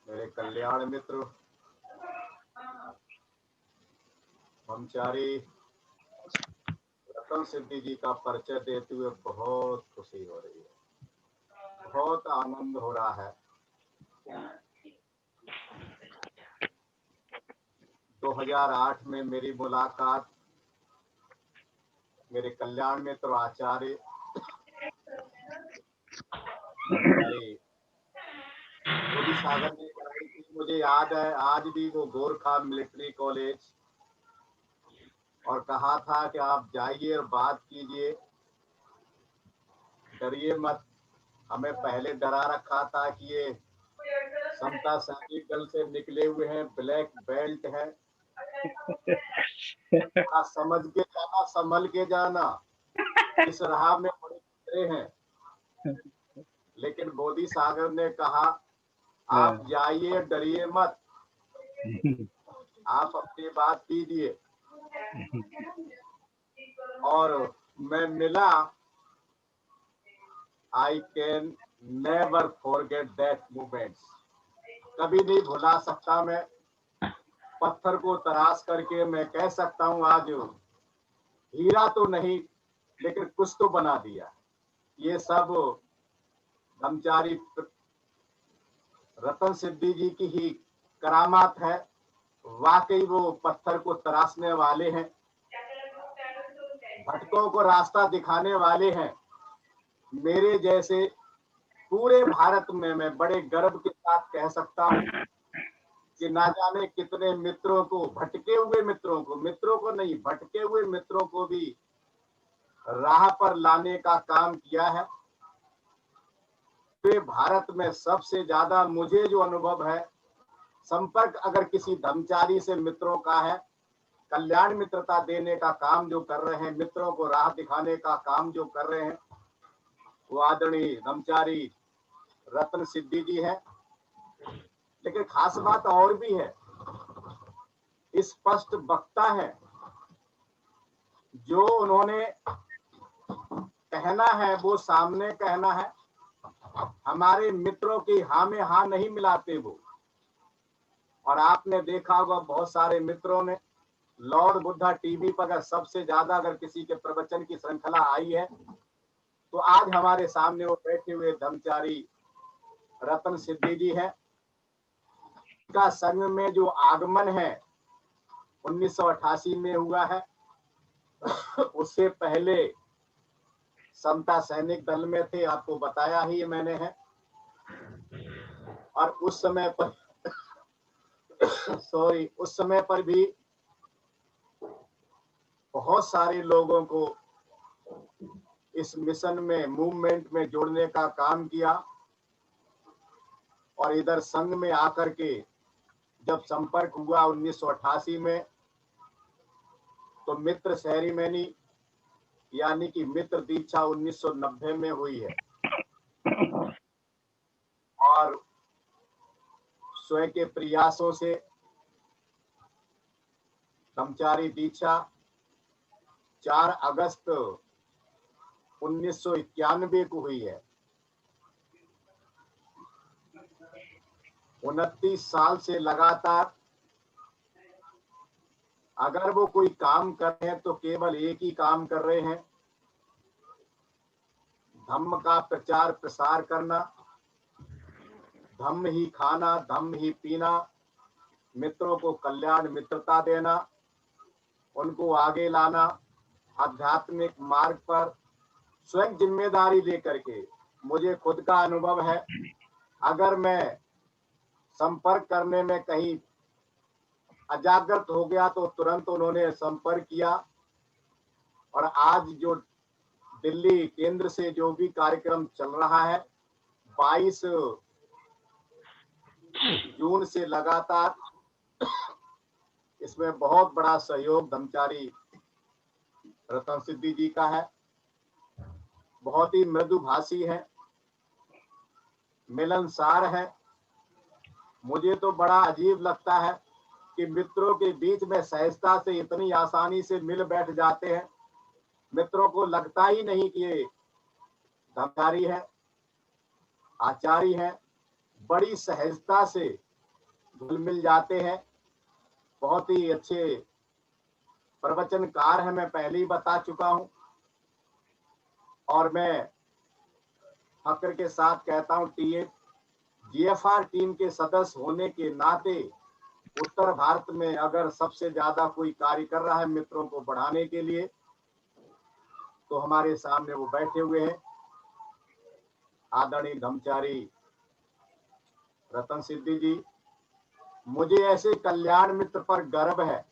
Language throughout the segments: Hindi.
मेरे कल्याण मित्र ब्रह्मचारी रतन सिद्धि जी का परिचय देते हुए बहुत खुशी हो रही है, बहुत आनंद हो रहा है। 2008 में मेरी मुलाकात मेरे कल्याण मित्र आचार्य मोदी सागर ने कराई थी। मुझे याद है आज भी वो गोरखा मिलिट्री कॉलेज, और कहा था कि आप जाइए और बात कीजिए, डरिए मत। हमें पहले डरा रखा था कि ये समता सैनिक दल से निकले हुए हैं, ब्लैक बेल्ट है, समझ के जाना, संभल के जाना, इस राह में बड़े खतरे हैं। लेकिन मोदी सागर ने कहा आप जाइए, डरिए मत, आप अपनी बात कीजिए। और मैं मिला, I can never forget that moments. कभी नहीं भुला सकता मैं। पत्थर को तराश करके मैं कह सकता हूँ आज हीरा तो नहीं लेकिन कुछ तो बना दिया। ये सब ब्रह्मचारी रतन सिद्धि जी की ही करामात है। वाकई वो पत्थर को तराशने वाले हैं, भटकों को रास्ता दिखाने वाले हैं। मेरे जैसे पूरे भारत में मैं बड़े गर्व के साथ कह सकता हूँ कि ना जाने कितने मित्रों को, भटके हुए मित्रों को नहीं, भटके हुए मित्रों को भी राह पर लाने का काम किया है। पूरे भारत में सबसे ज्यादा मुझे जो अनुभव है, संपर्क अगर किसी ब्रह्मचारी से मित्रों का है, कल्याण मित्रता देने का काम जो कर रहे हैं, मित्रों को राह दिखाने का काम जो कर रहे हैं, वो आदरणीय ब्रह्मचारी रतन सिद्धि जी है। लेकिन खास बात और भी है, स्पष्ट वक्ता है। जो उन्होंने कहना है वो सामने कहना है। हमारे मित्रों की हाँ में हाँ नहीं मिलाते वो। और आपने देखा होगा बहुत सारे मित्रों ने लॉर्ड बुद्धा टीवी पर अगर सबसे ज्यादा अगर किसी के प्रवचन की श्रृंखला आई है तो आज हमारे सामने वो बैठे हुए ब्रह्मचारी रतन सिद्धि जी है। का संघ में जो आगमन है 1988 में हुआ है। उससे पहले समता सैनिक दल में थे, आपको बताया ही मैंने है। और उस समय पर उस समय पर भी बहुत सारे लोगों को इस मिशन में, मूवमेंट में जोड़ने का काम किया। और इधर संघ में आकर के जब संपर्क हुआ 1988 में, तो मित्र सेरेमनी यानी कि मित्र दीक्षा 1990 में हुई है। और स्वयं के प्रयासों से ब्रह्मचारी दीक्षा 4 अगस्त 1991 को हुई है। 29 साल से लगातार अगर वो कोई काम कर रहे हैं तो केवल एक ही काम कर रहे हैं, धम्म का प्रचार प्रसार करना, धम्म ही खाना, धम्म ही पीना, मित्रों को कल्याण मित्रता देना, उनको आगे लाना, आध्यात्मिक मार्ग पर स्वयं जिम्मेदारी लेकर के। मुझे खुद का अनुभव है, अगर मैं संपर्क करने में कहीं अजागृत हो गया तो तुरंत उन्होंने संपर्क किया। और आज जो दिल्ली केंद्र से जो भी कार्यक्रम चल रहा है, 22 जून से लगातार, इसमें बहुत बड़ा सहयोग ब्रह्मचारी रतन सिद्धि जी का है। बहुत ही मृदुभाषी है, मिलनसार है। मुझे तो बड़ा अजीब लगता है कि मित्रों के बीच में सहजता से इतनी आसानी से मिल बैठ जाते हैं। मित्रों को लगता ही नहीं कि ये ब्रह्मचारी है, आचार्य है। बड़ी सहजता से घुल मिल जाते हैं। बहुत ही अच्छे प्रवचनकार हैं, मैं पहले ही बता चुका हूं। और मैं फक्र के साथ कहता हूं, जीएफआर टीम के सदस्य होने के नाते उत्तर भारत में अगर सबसे ज्यादा कोई कार्य कर रहा है मित्रों को बढ़ाने के लिए, तो हमारे सामने वो बैठे हुए हैं, आदरणीय धर्मचारी रतन सिद्धि जी। मुझे ऐसे कल्याण मित्र पर गर्व है।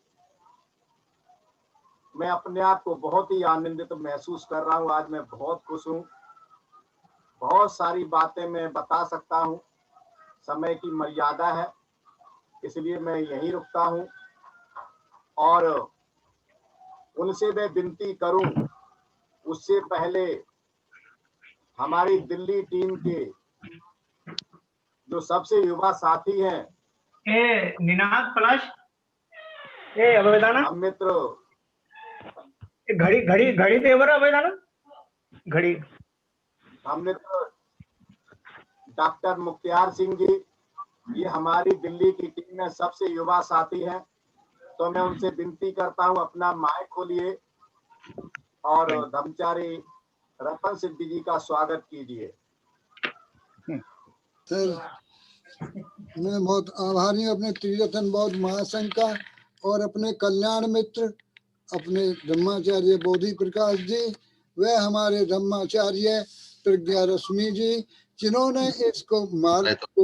मैं अपने आप को बहुत ही आनंदित महसूस कर रहा हूं। आज मैं बहुत खुश हूं। बहुत सारी बातें मैं बता सकता हूं, समय की मर्यादा है, इसलिए मैं यहीं रुकता हूं। और उनसे मैं विनती करूं, उससे पहले हमारी दिल्ली टीम के जो सबसे युवा साथी हैं, निनाद प्लस अभयदाना हम मित्र घड़ी घड़ी घड़ी देवर अभयदाना घड़ी हम मित्र डॉक्टर मुख्तियार सिंह जी, ये हमारी दिल्ली की टीम में सबसे युवा साथी हैं। तो मैं उनसे विनती करता हूं, अपना माइक खोलिए और धर्मचारी रतन सिद्धि जी का स्वागत कीजिए। सर, मैं बहुत आभारी हूँ अपने त्रिरत्न बौद्ध महासंघ का और अपने कल्याण मित्र अपने धर्माचार्य बोधि प्रकाश जी, वे हमारे धर्माचार्य प्रज्ञा रश्मि जी, जिन्होंने इसको मार्ग को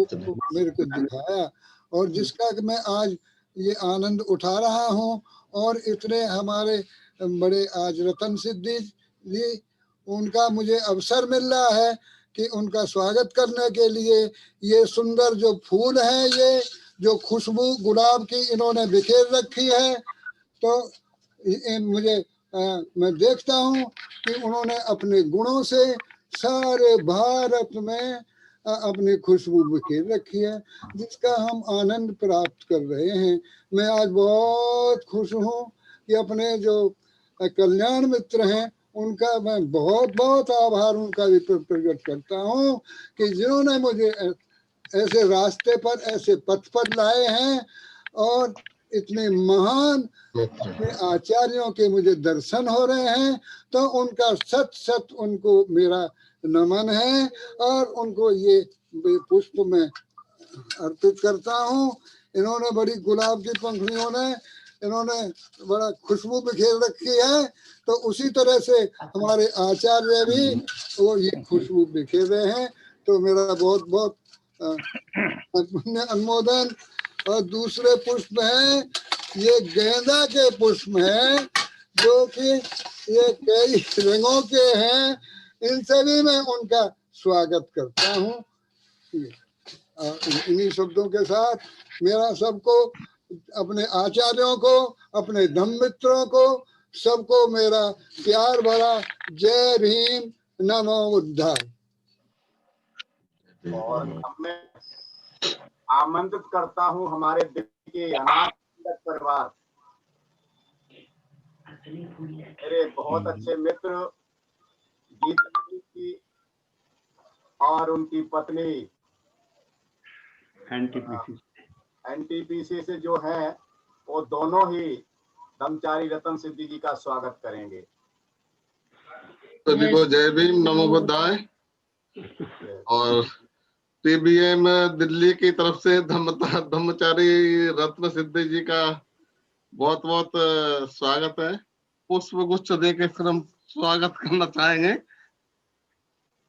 मेरे को दिखाया और जिसका मैं आज ये आनंद उठा रहा हूँ। और इतने हमारे बड़े आज रतन सिद्धि जी, उनका मुझे अवसर मिल रहा है कि उनका स्वागत करने के लिए ये सुंदर जो फूल है, ये जो खुशबू गुलाब की इन्होंने बिखेर रखी है, तो मुझे मैं देखता हूँ कि उन्होंने अपने गुणों से सारे भारत में अपनी खुशबू बिखेर रखी है, जिसका हम आनंद प्राप्त कर रहे हैं। मैं आज बहुत खुश हूँ कि अपने जो कल्याण मित्र हैं उनका मैं बहुत बहुत आभार उनका भी प्रकट करता हूँ कि जिन्होंने मुझे ऐसे रास्ते पर, ऐसे पथ पर लाए हैं और इतने महान अपने आचार्यों के मुझे दर्शन हो रहे हैं। तो उनका सत सत उनको मेरा नमन है और उनको ये पुष्प में अर्पित करता हूँ। इन्होंने बड़ी गुलाब की पंखुड़ियों ने इन्होंने बड़ा खुशबू बिखेर रखी है, तो उसी तरह से हमारे आचार्य भी वो ये खुशबू बिखेर रहे हैं। तो मेरा बहुत बहुत अनुमोदन। और दूसरे पुष्प हैं, ये गेंदा के पुष्प हैं जो कि ये कई रंगों के हैं। इन सभी में उनका स्वागत करता हूँ। इन्हीं शब्दों के साथ मेरा सबको, अपने आचार्यों को, अपने धम्म मित्रों को, सबको मेरा प्यार भरा जय भीम, नमो बुद्धाय। और मैं आमंत्रित करता हूं हमारे दिल्ली के अनाथ परिवार, मेरे बहुत अच्छे मित्र गीता जी और उनकी पत्नी एनटीपीसी से जो है, वो दोनों ही धर्मचारी रतन सिद्धि जी का स्वागत करेंगे। सभी को जय भीम, नमो बुद्धाय। और टीबीएम दिल्ली की तरफ से धर्मचारी रत्न सिद्धि जी का बहुत बहुत स्वागत है। पुष्प गुच्छ देके फिर हम स्वागत करना चाहेंगे।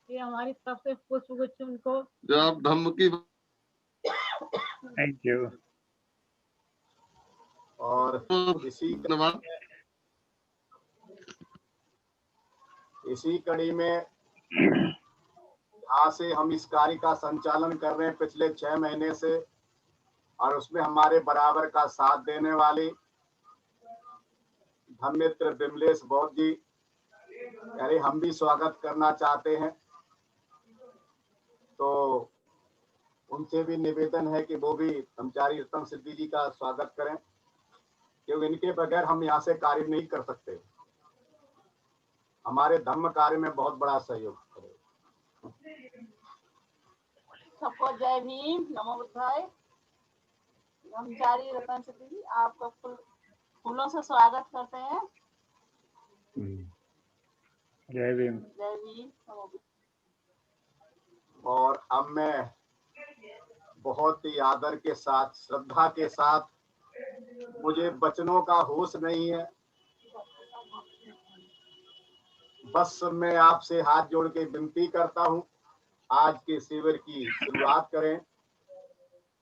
ये हमारी तरफ से पुष्प गुच्छ उनको, जो आप धम्म की। Thank you. और इसी कड़ी में यहाँ से हम इस कार्य का संचालन कर रहे हैं पिछले 6 महीने से, और उसमें हमारे बराबर का साथ देने वाले धर्म मित्र विमलेश बौद्ध जी, अरे हम भी स्वागत करना चाहते हैं। तो उनसे भी निवेदन है कि वो भी धर्मचारी रतन सिद्धि जी का स्वागत करें, क्योंकि इनके बगैर हम यहाँ से कार्य नहीं कर सकते। हमारे धर्म कार्य में बहुत बड़ा सहयोग करें। सबको जय भीम, नमो बुद्धाय। ब्रह्मचारी रतन सिद्धि जी, आपका फूलों से स्वागत करते हैं। जय भीम। जय भीम। और अब मैं बहुत ही आदर के साथ, श्रद्धा के साथ, मुझे वचनों का होश नहीं है, बस मैं आपसे हाथ जोड़ के विनती करता हूं, आज के शिविर की शुरुआत करें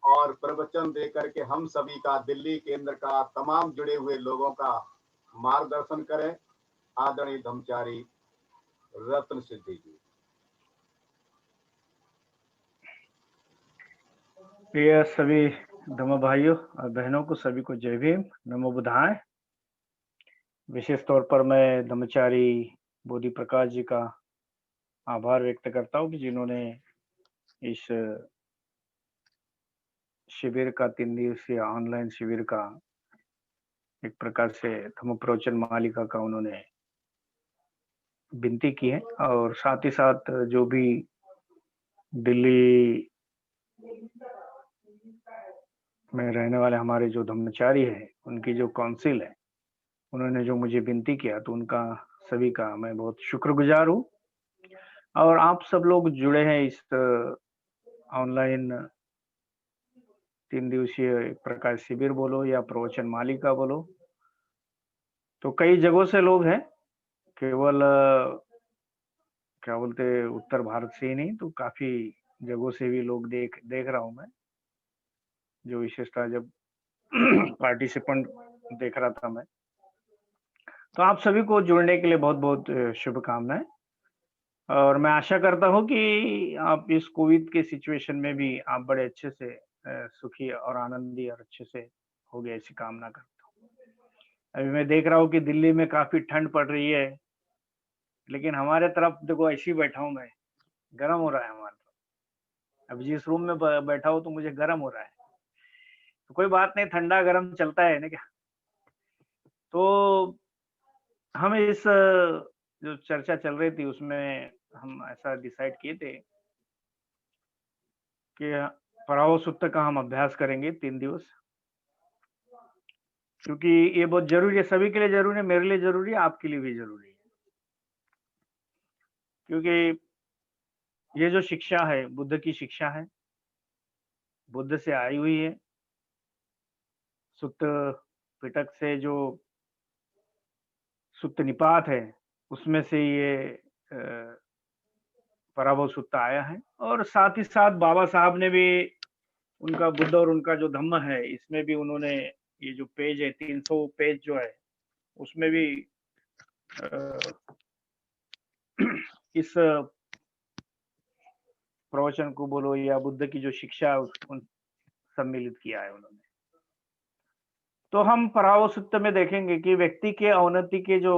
और प्रवचन दे करके हम सभी का, दिल्ली केंद्र का, तमाम जुड़े हुए लोगों का मार्गदर्शन करें। आदरणीय धम्मचारी रत्न सिद्धि जी। प्रिय सभी धम्म भाइयों और बहनों को, सभी को जय भीम, नमो बुद्धाय। विशेष तौर पर मैं धम्मचारी बोधि प्रकाश जी का आभार व्यक्त करता हूँ कि जिन्होंने इस शिविर का, 3 दिवसीय ऑनलाइन शिविर का एक प्रकार से धम्म प्रवचन मालिका का उन्होंने विनती की है, और साथ ही साथ जो भी दिल्ली में रहने वाले हमारे जो धम्मचारी है, उनकी जो काउंसिल है, उन्होंने जो मुझे विनती किया, तो उनका सभी का मैं बहुत शुक्रगुजार हूँ। और आप सब लोग जुड़े हैं इस ऑनलाइन 3 दिवसीय एक प्रकार शिविर बोलो या प्रवचन मालिका बोलो, तो कई जगहों से लोग हैं, केवल क्या बोलते उत्तर भारत से ही नहीं, तो काफी जगहों से भी लोग देख रहा हूं मैं, जो विशेषता जब पार्टिसिपेंट देख रहा था मैं। तो आप सभी को जुड़ने के लिए बहुत बहुत शुभकामनाएं, और मैं आशा करता हूं कि आप इस कोविड के सिचुएशन में भी आप बड़े अच्छे से सुखी और आनंदी और अच्छे से हो गए, ऐसी कामना करता हूँ। अभी मैं देख रहा हूँ कि दिल्ली में काफी ठंड पड़ रही है, लेकिन हमारे तरफ देखो ऐसे ही बैठा हूँ मैं, गर्म हो रहा है हमारे तरफ। अब जिस रूम में बैठा हूँ तो मुझे गर्म हो रहा है, तो कोई बात नहीं, ठंडा गर्म चलता है ना क्या। तो हम इस जो चर्चा चल रही थी उसमें हम ऐसा डिसाइड किए थे कि पराओ सुत्त का हम अभ्यास करेंगे 3 दिवस, क्योंकि ये बहुत जरूरी है, सभी के लिए जरूरी है, मेरे लिए जरूरी है, आपके लिए भी जरूरी है। क्योंकि ये जो शिक्षा है, बुद्ध की शिक्षा है, बुद्ध से आई हुई है। सुत्त पिटक से जो सुत्त निपात है, उसमें से ये पराभव सुत्त आया है। और साथ ही साथ बाबा साहब ने भी उनका बुद्ध और उनका जो धम्म है, इसमें भी उन्होंने ये जो पेज है, 300 पेज जो है, उसमें भी इस प्रवचन को बोलो या बुद्ध की जो शिक्षा है सम्मिलित किया है उन्होंने। तो हम पराभव सुत्त में देखेंगे कि व्यक्ति के अवनति के जो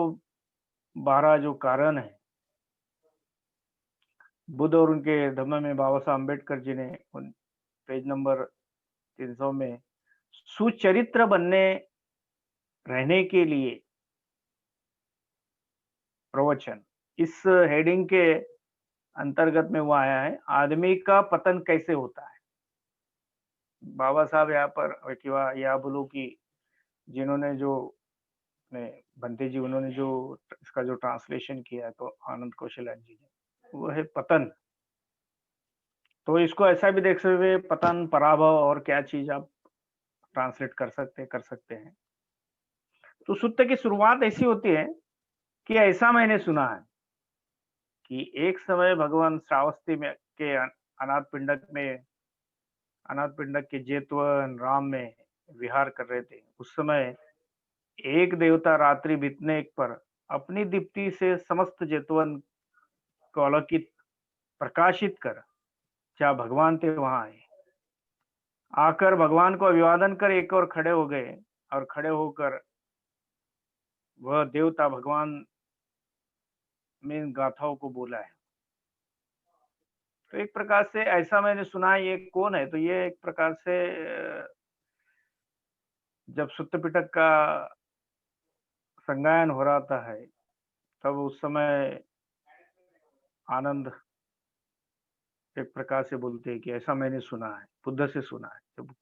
12 जो कारण है, बुद्ध और उनके धम्म में बाबा साहब अम्बेडकर जी ने पेज नंबर 300 में सुचरित्र बनने रहने के लिए प्रवचन, इस हेडिंग के अंतर्गत में वो आया है, आदमी का पतन कैसे होता है। बाबा साहब यहाँ पर या बोलो कि जिन्होंने जो बंते जी, उन्होंने जो इसका जो ट्रांसलेशन किया है, तो आनंद कौशल जी ने, वो है पतन। तो इसको ऐसा भी देख सकते हैं, पतन, पराभव और क्या चीज आप ट्रांसलेट कर सकते हैं। तो सुत्त की शुरुआत ऐसी होती है कि ऐसा मैंने सुना है कि एक समय भगवान श्रावस्ती में के अनाथ पिंडक के जेतवन राम में विहार कर रहे थे। उस समय एक देवता रात्रि बीतने पर अपनी दीप्ति से समस्त जेतवन को अलौकिक प्रकाशित कर, क्या भगवान थे वहां आए, आकर भगवान को अभिवादन कर एक और खड़े हो गए, और खड़े होकर वह देवता भगवान में इन गाथाओं को बोला है। तो एक प्रकार से ऐसा मैंने सुना है। ये कौन है? तो ये एक प्रकार से जब सुत्त पिटक का संगायन हो रहा है, तब उस समय आनंद एक प्रकार से बोलते हैं कि ऐसा मैंने सुना है, बुद्ध से सुना है। जब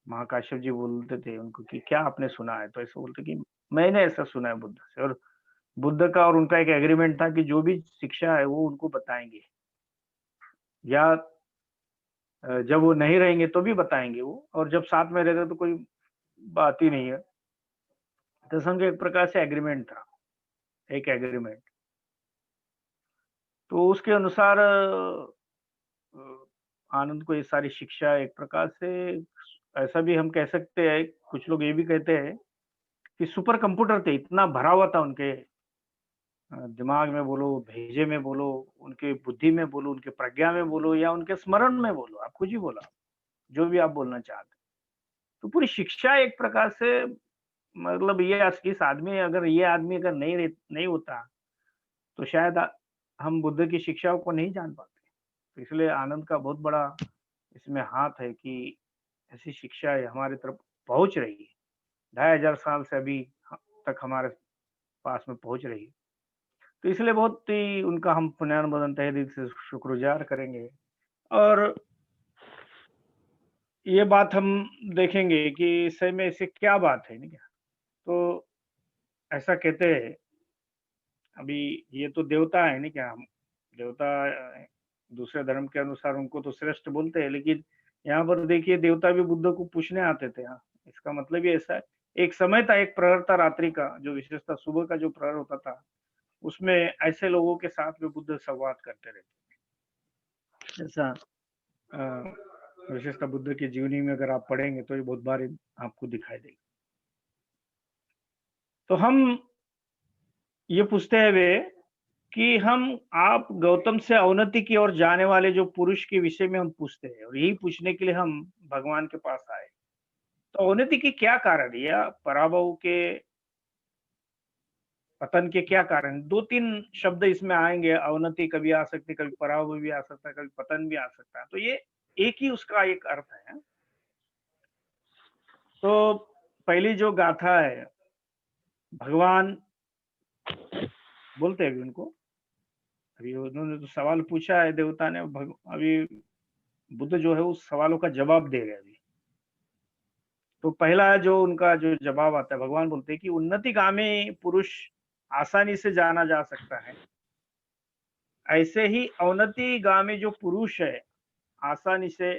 महाकाश्यप जी बोलते थे उनको कि क्या आपने सुना है, तो ऐसे बोलते कि मैंने ऐसा सुना है बुद्ध से। और बुद्ध का और उनका एक एग्रीमेंट था कि जो भी शिक्षा है वो उनको बताएंगे, या जब वो नहीं रहेंगे तो भी बताएंगे वो, और जब साथ में रहेगा तो कोई बात ही नहीं है। तो समझो एक प्रकार से एग्रीमेंट था, एक एग्रीमेंट। तो उसके अनुसार आनंद को ये सारी शिक्षा एक प्रकार से, ऐसा भी हम कह सकते हैं, कुछ लोग ये भी कहते हैं कि सुपर कंप्यूटर थे, इतना भरा हुआ था उनके दिमाग में बोलो, भेजे में बोलो, उनके बुद्धि में बोलो, उनके प्रज्ञा में बोलो, या उनके स्मरण में बोलो, आप कुछ ही बोला, जो भी आप बोलना चाहते। तो पूरी शिक्षा एक प्रकार से, मतलब ये इस आदमी, अगर ये आदमी अगर नहीं होता तो शायद हम बुद्ध की शिक्षाओं को नहीं जान पाते। तो इसलिए आनंद का बहुत बड़ा इसमें हाथ है कि ऐसी शिक्षा हमारी तरफ पहुंच रही है, 2500 साल से अभी तक हमारे पास में पहुंच रही है। तो इसलिए बहुत ही उनका हम पुण्यानुमोदन तहे दिल से शुक्रगुजार करेंगे। और ये बात हम देखेंगे कि सही में ऐसे क्या बात है, नहीं क्या? तो ऐसा कहते हैं, अभी ये तो देवता है, नहीं क्या? हम देवता दूसरे धर्म के अनुसार उनको तो श्रेष्ठ बोलते हैं, लेकिन यहाँ पर देखिए देवता भी बुद्ध को पूछने आते थे। हाँ, इसका मतलब ही ऐसा है। एक समय था, एक प्रहर था रात्रि का, जो विशेषता सुबह का जो प्रहर होता था, उसमें ऐसे लोगों के साथ में बुद्ध संवाद करते रहते। ऐसा विशेषता बुद्ध की जीवनी में अगर आप पढ़ेंगे तो ये बहुत बार आपको दिखाई देगा। तो हम ये पूछते हैं वे कि आप गौतम से अवनति की ओर जाने वाले जो पुरुष के विषय में हम पूछते हैं, और यही पूछने के लिए हम भगवान के पास आए। तो अवनति की क्या कारण है, या पराभव के, पतन के क्या कारण? 2-3 शब्द इसमें आएंगे। अवनति कभी आ सकती, कभी पराभव भी आ सकता है, कभी पतन भी आ सकता है। तो ये एक ही उसका एक अर्थ है। तो पहली जो गाथा है, भगवान बोलते हैं अभी उनको, अभी उन्होंने तो सवाल पूछा है देवता ने, अभी बुद्ध जो है उस सवालों का जवाब दे रहे हैं अभी। तो पहला जो उनका जो जवाब आता है, भगवान बोलते हैं कि उन्नतिगामी पुरुष आसानी से जाना जा सकता है, ऐसे ही अवनतिगामी जो पुरुष है आसानी से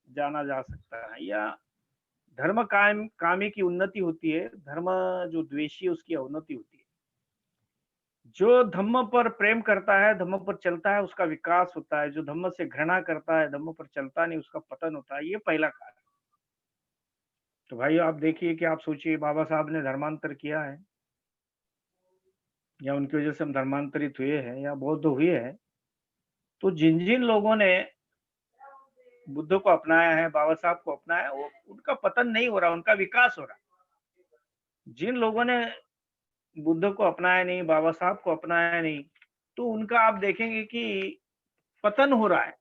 जाना जा सकता है। या धर्म कामी की उन्नति होती है, धर्म जो द्वेषी है उसकी अवनति होती है। जो धम्म पर प्रेम करता है, धम्म पर चलता है, उसका विकास होता है। जो धम्म से घृणा करता है, धम्म पर चलता नहीं, उसका पतन होता है। ये पहला कारण। तो भाई आप देखिए कि आप सोचिए, बाबा साहब ने धर्मांतर किया है, या उनकी वजह से हम धर्मांतरित हुए हैं या बौद्ध हुए हैं, तो जिन जिन लोगों ने बुद्ध को अपनाया है, बाबा साहब को अपनाया, वो उनका पतन नहीं हो रहा, उनका विकास हो रहा। जिन लोगों ने बुद्ध को अपनाया नहीं, बाबा साहब को अपनाया नहीं, तो उनका आप देखेंगे कि पतन हो रहा है,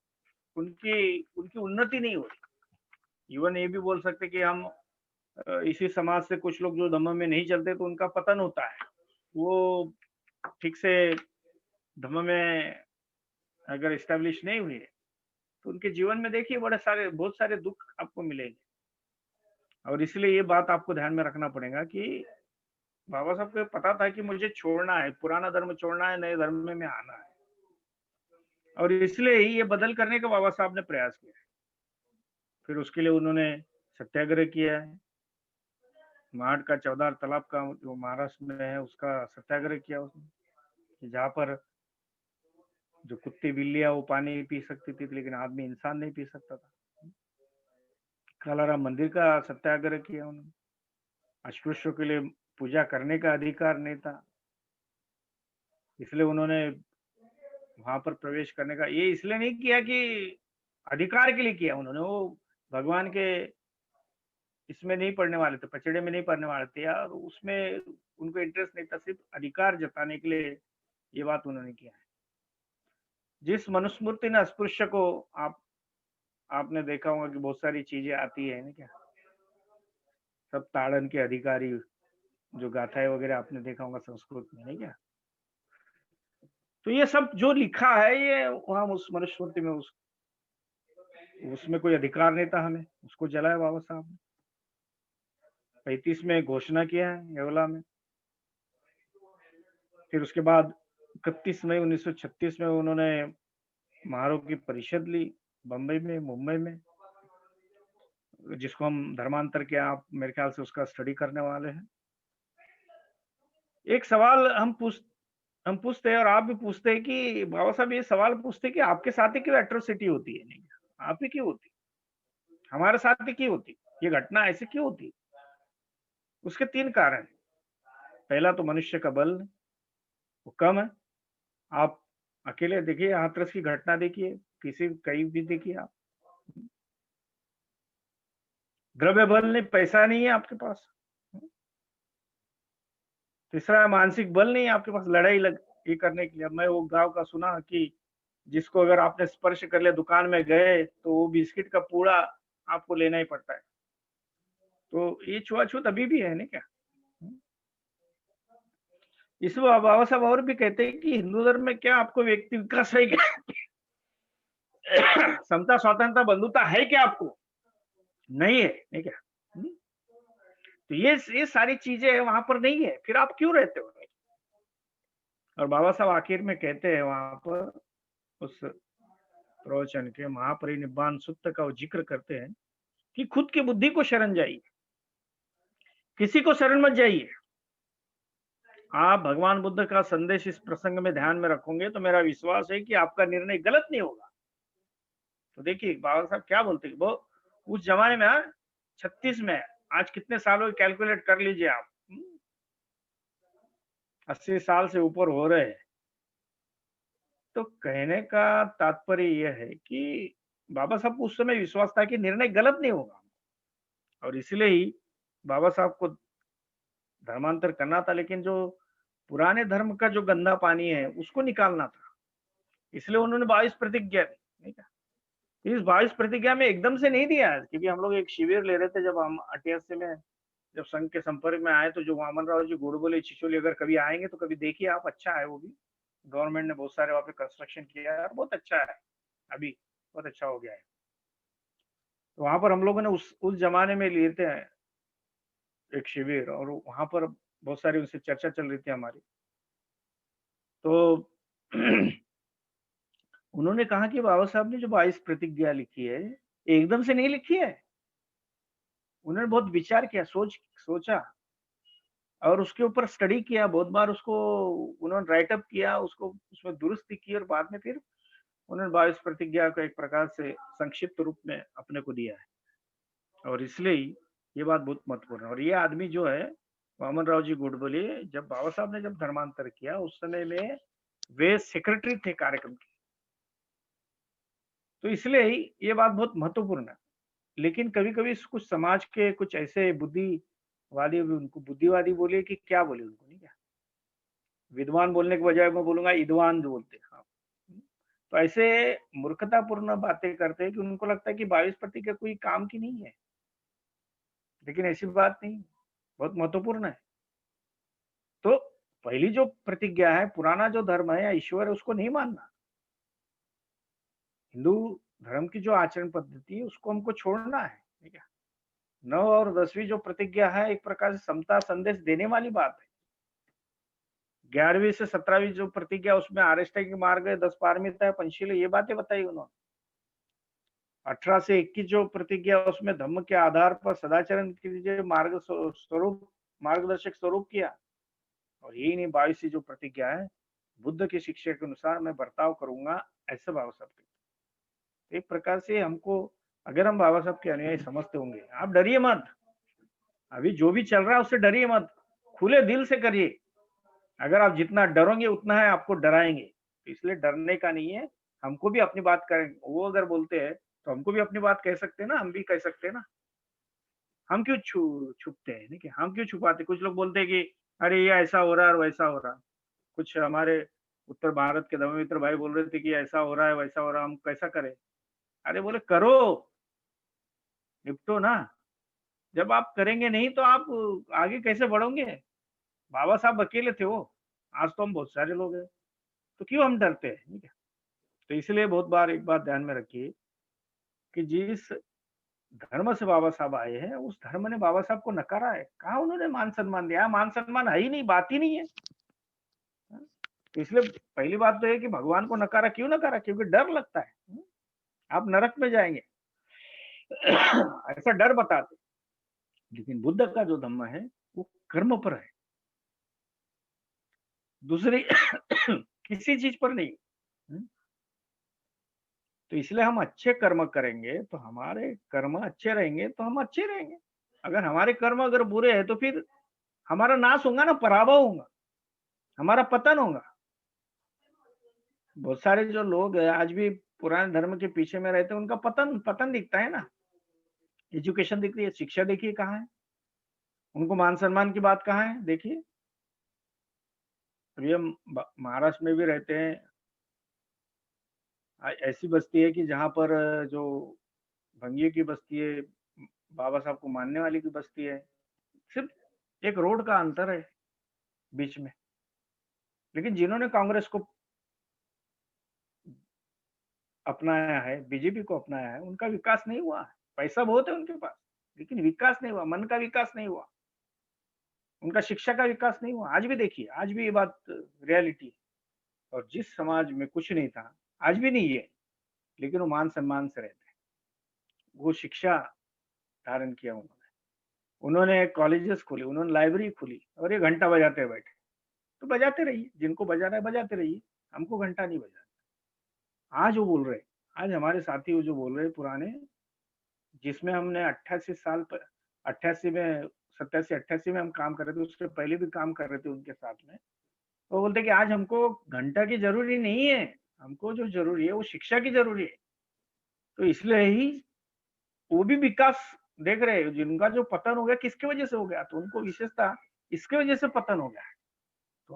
उनकी उन्नति नहीं हो रही। इवन ये भी बोल सकते कि हम इसी समाज से कुछ लोग जो धम्म में नहीं चलते, तो उनका पतन होता है। वो ठीक से धम्म में अगर इस्टेब्लिश नहीं हुए, तो उनके जीवन में देखिए बहुत सारे दुख आपको मिलेंगे। और इसलिए ये बात आपको ध्यान में रखना पड़ेगा कि बाबा साहब को पता था कि मुझे छोड़ना है, पुराना धर्म छोड़ना है, नए धर्म में आना है, और इसलिए ही ये बदल करने का बाबा साहब ने प्रयास किया। फिर उसके लिए उन्होंने सत्याग्रह किया है, मार्ड का चौदार तालाब का जो महाराष्ट्र में है उसका सत्याग्रह किया उसने, जहाँ पर जो कुत्ते बिल्लियां वो पानी पी सकती थी, लेकिन आदमी इंसान नहीं पी सकता था। कालाराम मंदिर का सत्याग्रह किया उन्होंने, अस्पृश्यों के लिए पूजा करने का अधिकार नहीं था, इसलिए उन्होंने वहां पर प्रवेश करने का, ये इसलिए नहीं किया कि अधिकार के लिए किया उन्होंने, वो भगवान के इसमें नहीं पढ़ने वाले थे, पचड़े में नहीं पढ़ने वाले थे, यार उसमें उनको इंटरेस्ट नहीं था, सिर्फ अधिकार जताने के लिए ये बात उन्होंने किया है। जिस मनुस्मृति ने अस्पृश्य को आपने देखा होगा कि बहुत सारी चीजें आती है ना क्या, सब ताड़न के अधिकारी, जो गाथाएं वगैरह आपने देखा होगा संस्कृत में, नहीं क्या? तो ये सब जो लिखा है, ये वहां उस मनुस्मृति में उसमें कोई अधिकार नहीं था, हमें उसको जलाया बाबा साहब ने। 35 में घोषणा किया है येवला में। फिर उसके बाद 31 मई 1936 में उन्होंने महारों की परिषद ली बम्बई में, मुंबई में, जिसको हम धर्मांतर किया। आप मेरे ख्याल से उसका स्टडी करने वाले हैं। एक सवाल हम पूछते हैं और आप भी पूछते हैं कि बाबा साहब ये सवाल पूछते हैं कि आपके साथ ही क्यों एट्रोसिटी होती है? नहीं, आप ही क्यों होती, हमारे साथ ही क्यों होती, ये घटना ऐसे क्यों होती? उसके 3 कारण हैं। पहला तो मनुष्य का बल वो कम है। आप अकेले देखिए, हाथरस की घटना देखिए, कहीं भी देखिए आप, द्रव्य बल नहीं, पैसा नहीं है आपके पास। तीसरा मानसिक बल नहीं है आपके पास ये करने के लिए। मैं वो गांव का सुना कि जिसको अगर आपने स्पर्श कर लिया, दुकान में गए तो वो बिस्किट का पूड़ा आपको लेना ही पड़ता है। तो ये छुआछूत अभी भी है नहीं क्या? इसमें बाबा साहब और भी कहते हैं कि हिंदू धर्म में क्या आपको व्यक्ति विकास है क्या? समता, स्वतंत्रता, बंधुता है क्या आपको? नहीं है, नहीं क्या? तो ये सारी चीजें वहां पर नहीं है, फिर आप क्यों रहते हो? और बाबा साहब आखिर में कहते हैं वहां पर, उस प्रवचन के महापरिनिब्बाण सूत्र का वो जिक्र करते हैं कि खुद की बुद्धि को शरण जाइए, किसी को शरण मत जाइए। आप भगवान बुद्ध का संदेश इस प्रसंग में ध्यान में रखोगे तो मेरा विश्वास है कि आपका निर्णय गलत नहीं होगा। तो देखिए बाबा साहब क्या बोलते हैं, वो उस जमाने में 36 में, आज कितने सालों कैलकुलेट कर लीजिए आप, 80 साल से ऊपर हो रहे हैं। तो कहने का तात्पर्य यह है कि बाबा साहब को उस समय विश्वास था कि निर्णय गलत नहीं होगा, और इसलिए ही बाबा साहब को धर्मांतर करना था। लेकिन जो पुराने धर्म का जो गंदा पानी है उसको निकालना था, इसलिए उन्होंने 22 प्रतिज्ञा दी। नहीं क्या? इस 22 प्रतिज्ञा में एकदम से नहीं दिया, क्योंकि हम लोग एक शिविर ले रहे थे जब हम 88 में जब संघ के संपर्क में आए, तो जो वामन राव जी गोडबोले चिचोली अगर कभी आएंगे तो कभी देखिए आप, अच्छा है वो भी। गवर्नमेंट ने बहुत सारे वहाँ पे कंस्ट्रक्शन किया है, बहुत अच्छा है, अभी बहुत अच्छा हो गया है। तो वहां पर हम लोगों ने उस जमाने में लिए थे एक शिविर, और वहां पर बहुत सारी उनसे चर्चा चल रही थी हमारी। तो उन्होंने कहा कि बाबा साहब ने जो 22 प्रतिज्ञा लिखी है एकदम से नहीं लिखी है, उन्होंने बहुत विचार किया, सोचा और उसके ऊपर स्टडी किया, बहुत बार उसको उन्होंने राइटअप किया, उसको उसमें दुरुस्ती की, और बाद में फिर उन्होंने 22 प्रतिज्ञा को एक प्रकार से संक्षिप्त रूप में अपने को दिया है। और इसलिए ये बात बहुत महत्वपूर्ण है। और ये आदमी जो है वामन राव जी गोडबोले, जब बाबा साहब ने जब धर्मांतर किया उस समय में वे सेक्रेटरी थे कार्यक्रम के, तो इसलिए ये बात बहुत महत्वपूर्ण है। लेकिन कभी कभी कुछ समाज के कुछ ऐसे बुद्धिवादी, उनको बुद्धिवादी बोले कि क्या बोले उनको, नहीं क्या, विद्वान बोलने के बजाय मैं बोलूंगा ईदवान जो बोलते हैं। हाँ, तो ऐसे मूर्खतापूर्ण बातें करते हैं कि उनको लगता है कि 22 प्रतिज्ञा कोई काम की नहीं है, लेकिन ऐसी बात नहीं, बहुत महत्वपूर्ण है। तो पहली जो प्रतिज्ञा है, पुराना जो धर्म है या ईश्वर है उसको नहीं मानना। हिंदू धर्म की जो आचरण पद्धति है उसको हमको छोड़ना है, ठीक है। 9 और 10वीं जो प्रतिज्ञा है एक प्रकार से समता संदेश देने वाली बात है। 11वीं से 17वीं जो प्रतिज्ञा उसमें आरिष्ट की मार्ग है, 10 पारमिता है, पंचशील, ये बातें बताई उन्होंने। 18 से 21 जो प्रतिज्ञा उसमें धम्म के आधार पर सदाचरण के लिए मार्गदर्शक स्वरूप किया। और यही नहीं, 22वीं जो प्रतिज्ञा है, बुद्ध की शिक्षा के अनुसार मैं बर्ताव करूंगा, ऐसे बाबा साहब कहते। एक प्रकार से हमको, अगर हम बाबा साहब के अनुयायी समझते होंगे, आप डरिए मत, अभी जो भी चल रहा है उससे डरिए मत, खुले दिल से करिए। अगर आप जितना डरोगे उतना है आपको डराएंगे, तो इसलिए डरने का नहीं है, हमको भी अपनी बात करेंगे। वो अगर बोलते हैं तो हमको भी अपनी बात कह सकते हैं ना, हम भी कह सकते हैं ना। हम क्यों छुपते हैं, नहीं, हम क्यों छुपाते? कुछ लोग बोलते हैं कि अरे ये ऐसा हो रहा है और वैसा हो रहा है। कुछ हमारे उत्तर भारत के धर्ममित्र भाई बोल रहे थे कि ऐसा हो रहा है वैसा हो रहा है, हम कैसा करें? अरे बोले करो, निपटो ना। जब आप करेंगे नहीं तो आप आगे कैसे बढ़ोगे? बाबा साहब अकेले थे, वो आज तो हम बहुत सारे लोग हैं, तो क्यों हम डरते हैं, ठीक है। तो इसलिए बहुत बार एक बात ध्यान में रखिए कि जिस धर्म से बाबा साहब आए हैं, उस धर्म ने बाबा साहब को नकारा है। कहाँ उन्होंने मान सम्मान दिया? मान सम्मान है ही नहीं, बात ही नहीं है। तो इसलिए पहली बात तो है कि भगवान को नकारा, क्यों नकारा? क्योंकि डर लगता है आप नरक में जाएंगे, ऐसा डर बताते। लेकिन बुद्ध का जो धम्म है वो कर्म पर है, दूसरी किसी चीज पर नहीं। तो इसलिए हम अच्छे कर्म करेंगे तो हमारे कर्म अच्छे रहेंगे, तो हम अच्छे रहेंगे। अगर हमारे कर्म अगर बुरे हैं तो फिर हमारा नाश होगा ना, पराभव होगा, हमारा पतन होगा। बहुत सारे जो लोग आज भी पुराने धर्म के पीछे में रहते हैं, उनका पतन पतन दिखता है ना। एजुकेशन दिख रही है, शिक्षा देखिए कहाँ है, उनको मान सम्मान की बात कहाँ है देखिए। अभी हम महाराष्ट्र में भी रहते हैं, ऐसी बस्ती है कि जहाँ पर जो भंगिए की बस्ती है, बाबा साहब को मानने वाली की बस्ती है, सिर्फ एक रोड का अंतर है बीच में। लेकिन जिन्होंने कांग्रेस को अपनाया है, बीजेपी को अपनाया है, उनका विकास नहीं हुआ। पैसा बहुत है उनके पास, लेकिन विकास नहीं हुआ, मन का विकास नहीं हुआ, उनका शिक्षा का विकास नहीं हुआ। आज भी देखिए, आज भी ये बात रियलिटी है। और जिस समाज में कुछ नहीं था, आज भी नहीं है, लेकिन वो मान सम्मान से रहते हैं, वो शिक्षा धारण किया उन्होंने कॉलेजेस खोले, उन्होंने लाइब्रेरी खोली, और ये घंटा बजाते बैठे। तो बजाते रहिए, जिनको बजाना है बजाते रहिए, हमको घंटा नहीं बजाना। आज वो बोल रहे, आज हमारे साथी वो जो बोल रहे पुराने, जिसमें हमने 88 साल पर 88 में 87-88 में हम काम कर रहे थे, उससे पहले भी काम कर रहे थे उनके साथ में। वो बोलते कि आज हमको घंटा की जरूरी नहीं है, हमको जो जरूरी है वो शिक्षा की जरूरी है। तो इसलिए ही वो भी विकास देख रहे हैं। जिनका जो पतन हो गया किसकी वजह से हो गया, तो उनको विशेषता इसके वजह से पतन हो गया है। तो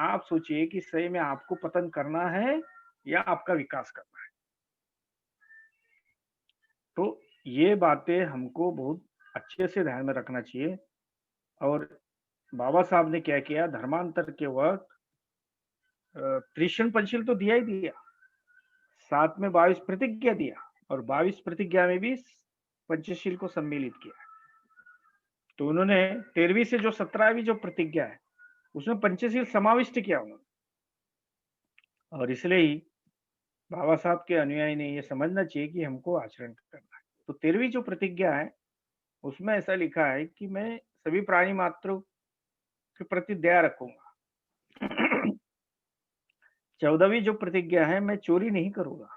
आप सोचिए कि सही में आपको पतन करना है या आपका विकास करना है। तो ये बातें हमको बहुत अच्छे से ध्यान में रखना चाहिए। और बाबा साहब ने क्या किया, धर्मांतर के वक्त त्रिशण पंचशील तो दिया ही दिया, साथ में 22 प्रतिज्ञा दिया, और 22 प्रतिज्ञा में भी पंचशील को सम्मिलित किया। तो उन्होंने 13वीं से जो 17वीं जो प्रतिज्ञा है उसमें पंचशील समाविष्ट किया उन्होंने। और इसलिए ही बाबा साहब के अनुयायी ने ये समझना चाहिए कि हमको आचरण करना है। तो 13वीं जो प्रतिज्ञा है उसमें ऐसा लिखा है कि मैं सभी प्राणी मात्र के प्रति दया रखूंगा। 14वीं जो प्रतिज्ञा है, मैं चोरी नहीं करूंगा।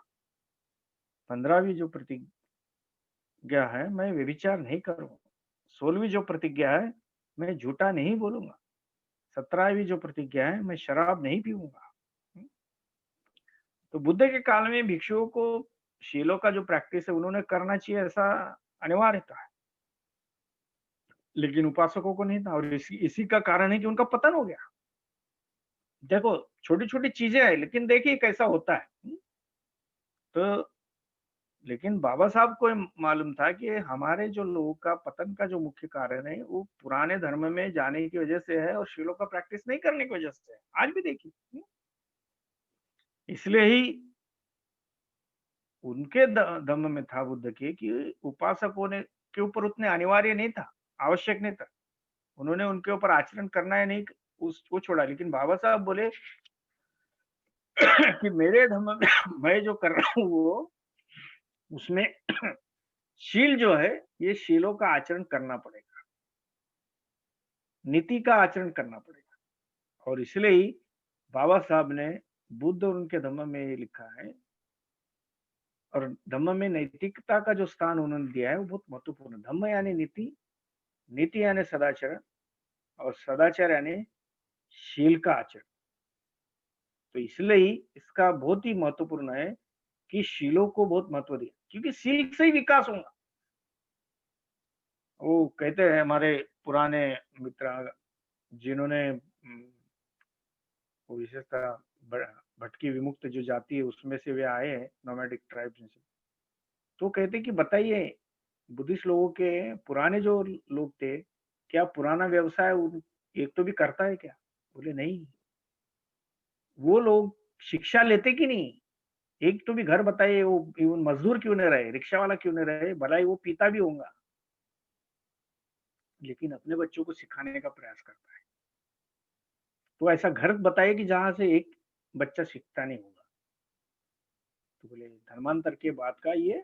15वीं जो प्रतिज्ञा है, मैं व्यभिचार नहीं करूंगा। 16वीं जो प्रतिज्ञा है, मैं झूठा नहीं बोलूंगा। 17वीं जो प्रतिज्ञा है, मैं शराब नहीं पीऊंगा। तो बुद्ध के काल में भिक्षुओं को शीलों का जो प्रैक्टिस है उन्होंने करना चाहिए, ऐसा अनिवार्य था, लेकिन उपासकों को नहीं था। और इसी का कारण है कि उनका पतन हो गया। देखो, छोटी छोटी चीजें है, लेकिन देखिए कैसा होता है। तो लेकिन बाबा साहब को मालूम था कि हमारे जो लोगों का पतन का जो मुख्य कारण है वो पुराने धर्म में जाने की वजह से है, और शीलों का प्रैक्टिस नहीं करने की वजह से है। आज भी देखिए, इसलिए ही उनके धम्म में था बुद्ध के कि उपासकों ने के ऊपर उतने अनिवार्य नहीं था, आवश्यक नहीं था। उन्होंने उनके ऊपर आचरण करना है नहीं, उसको छोड़ा। लेकिन बाबा साहब बोले कि मेरे धम्म में मैं जो कर रहा हूँ वो उसमें शील जो है, ये शीलों का आचरण करना पड़ेगा, नीति का आचरण करना पड़ेगा। और इसलिए ही बाबा साहब ने बुद्ध और उनके धम्म में ये लिखा है, और धम्म में नैतिकता का जो स्थान उन्होंने दिया है वो बहुत महत्वपूर्ण। धम्म यानी नीति, नीति यानी सदाचार, और सदाचार यानी शील का आचरण। तो इसलिए ही इसका बहुत ही महत्वपूर्ण है कि शीलों को बहुत महत्व दिया, क्योंकि शील से ही विकास होगा। वो कहते हैं हमारे पुराने मित्र, जिन्होंने वो विशेषतः भटकी विमुक्त जो जाति है उसमें से वे आए हैं, नोमैडिक ट्राइब्स में से। तो कहते कि बताइए, बुद्धिस्ट लोगों के पुराने जो लोग थे, क्या पुराना व्यवसाय एक तो भी करता है क्या? बोले नहीं। वो लोग शिक्षा लेते कि नहीं, एक तो भी घर बताइए, वो इवन मजदूर क्यों नहीं रहे, रिक्शा वाला क्यों नहीं रहे, भला ही वो पीता भी होगा, लेकिन अपने बच्चों को सिखाने का प्रयास करता है। तो ऐसा घर बताइए कि जहां से एक बच्चा सीखता नहीं होगा। तो बोले धर्मांतर के बाद का ये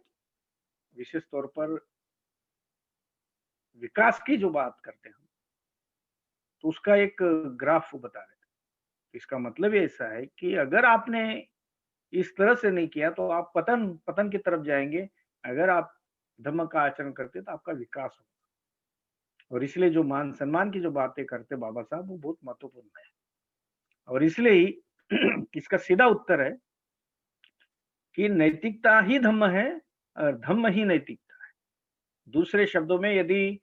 विशेष तौर पर विकास की जो बात करते हैं हम, तो उसका एक ग्राफ वो बता रहे थे। इसका मतलब ये ऐसा है कि अगर आपने इस तरह से नहीं किया तो आप पतन पतन की तरफ जाएंगे। अगर आप धर्म का आचरण करते तो आपका विकास होगा। और इसलिए जो मान सम्मान की जो बातें करते बाबा साहब, वो बहुत महत्वपूर्ण है। और इसलिए ही इसका सीधा उत्तर है कि नैतिकता ही धम्म है और धम्म ही नैतिकता है। दूसरे शब्दों में, यदि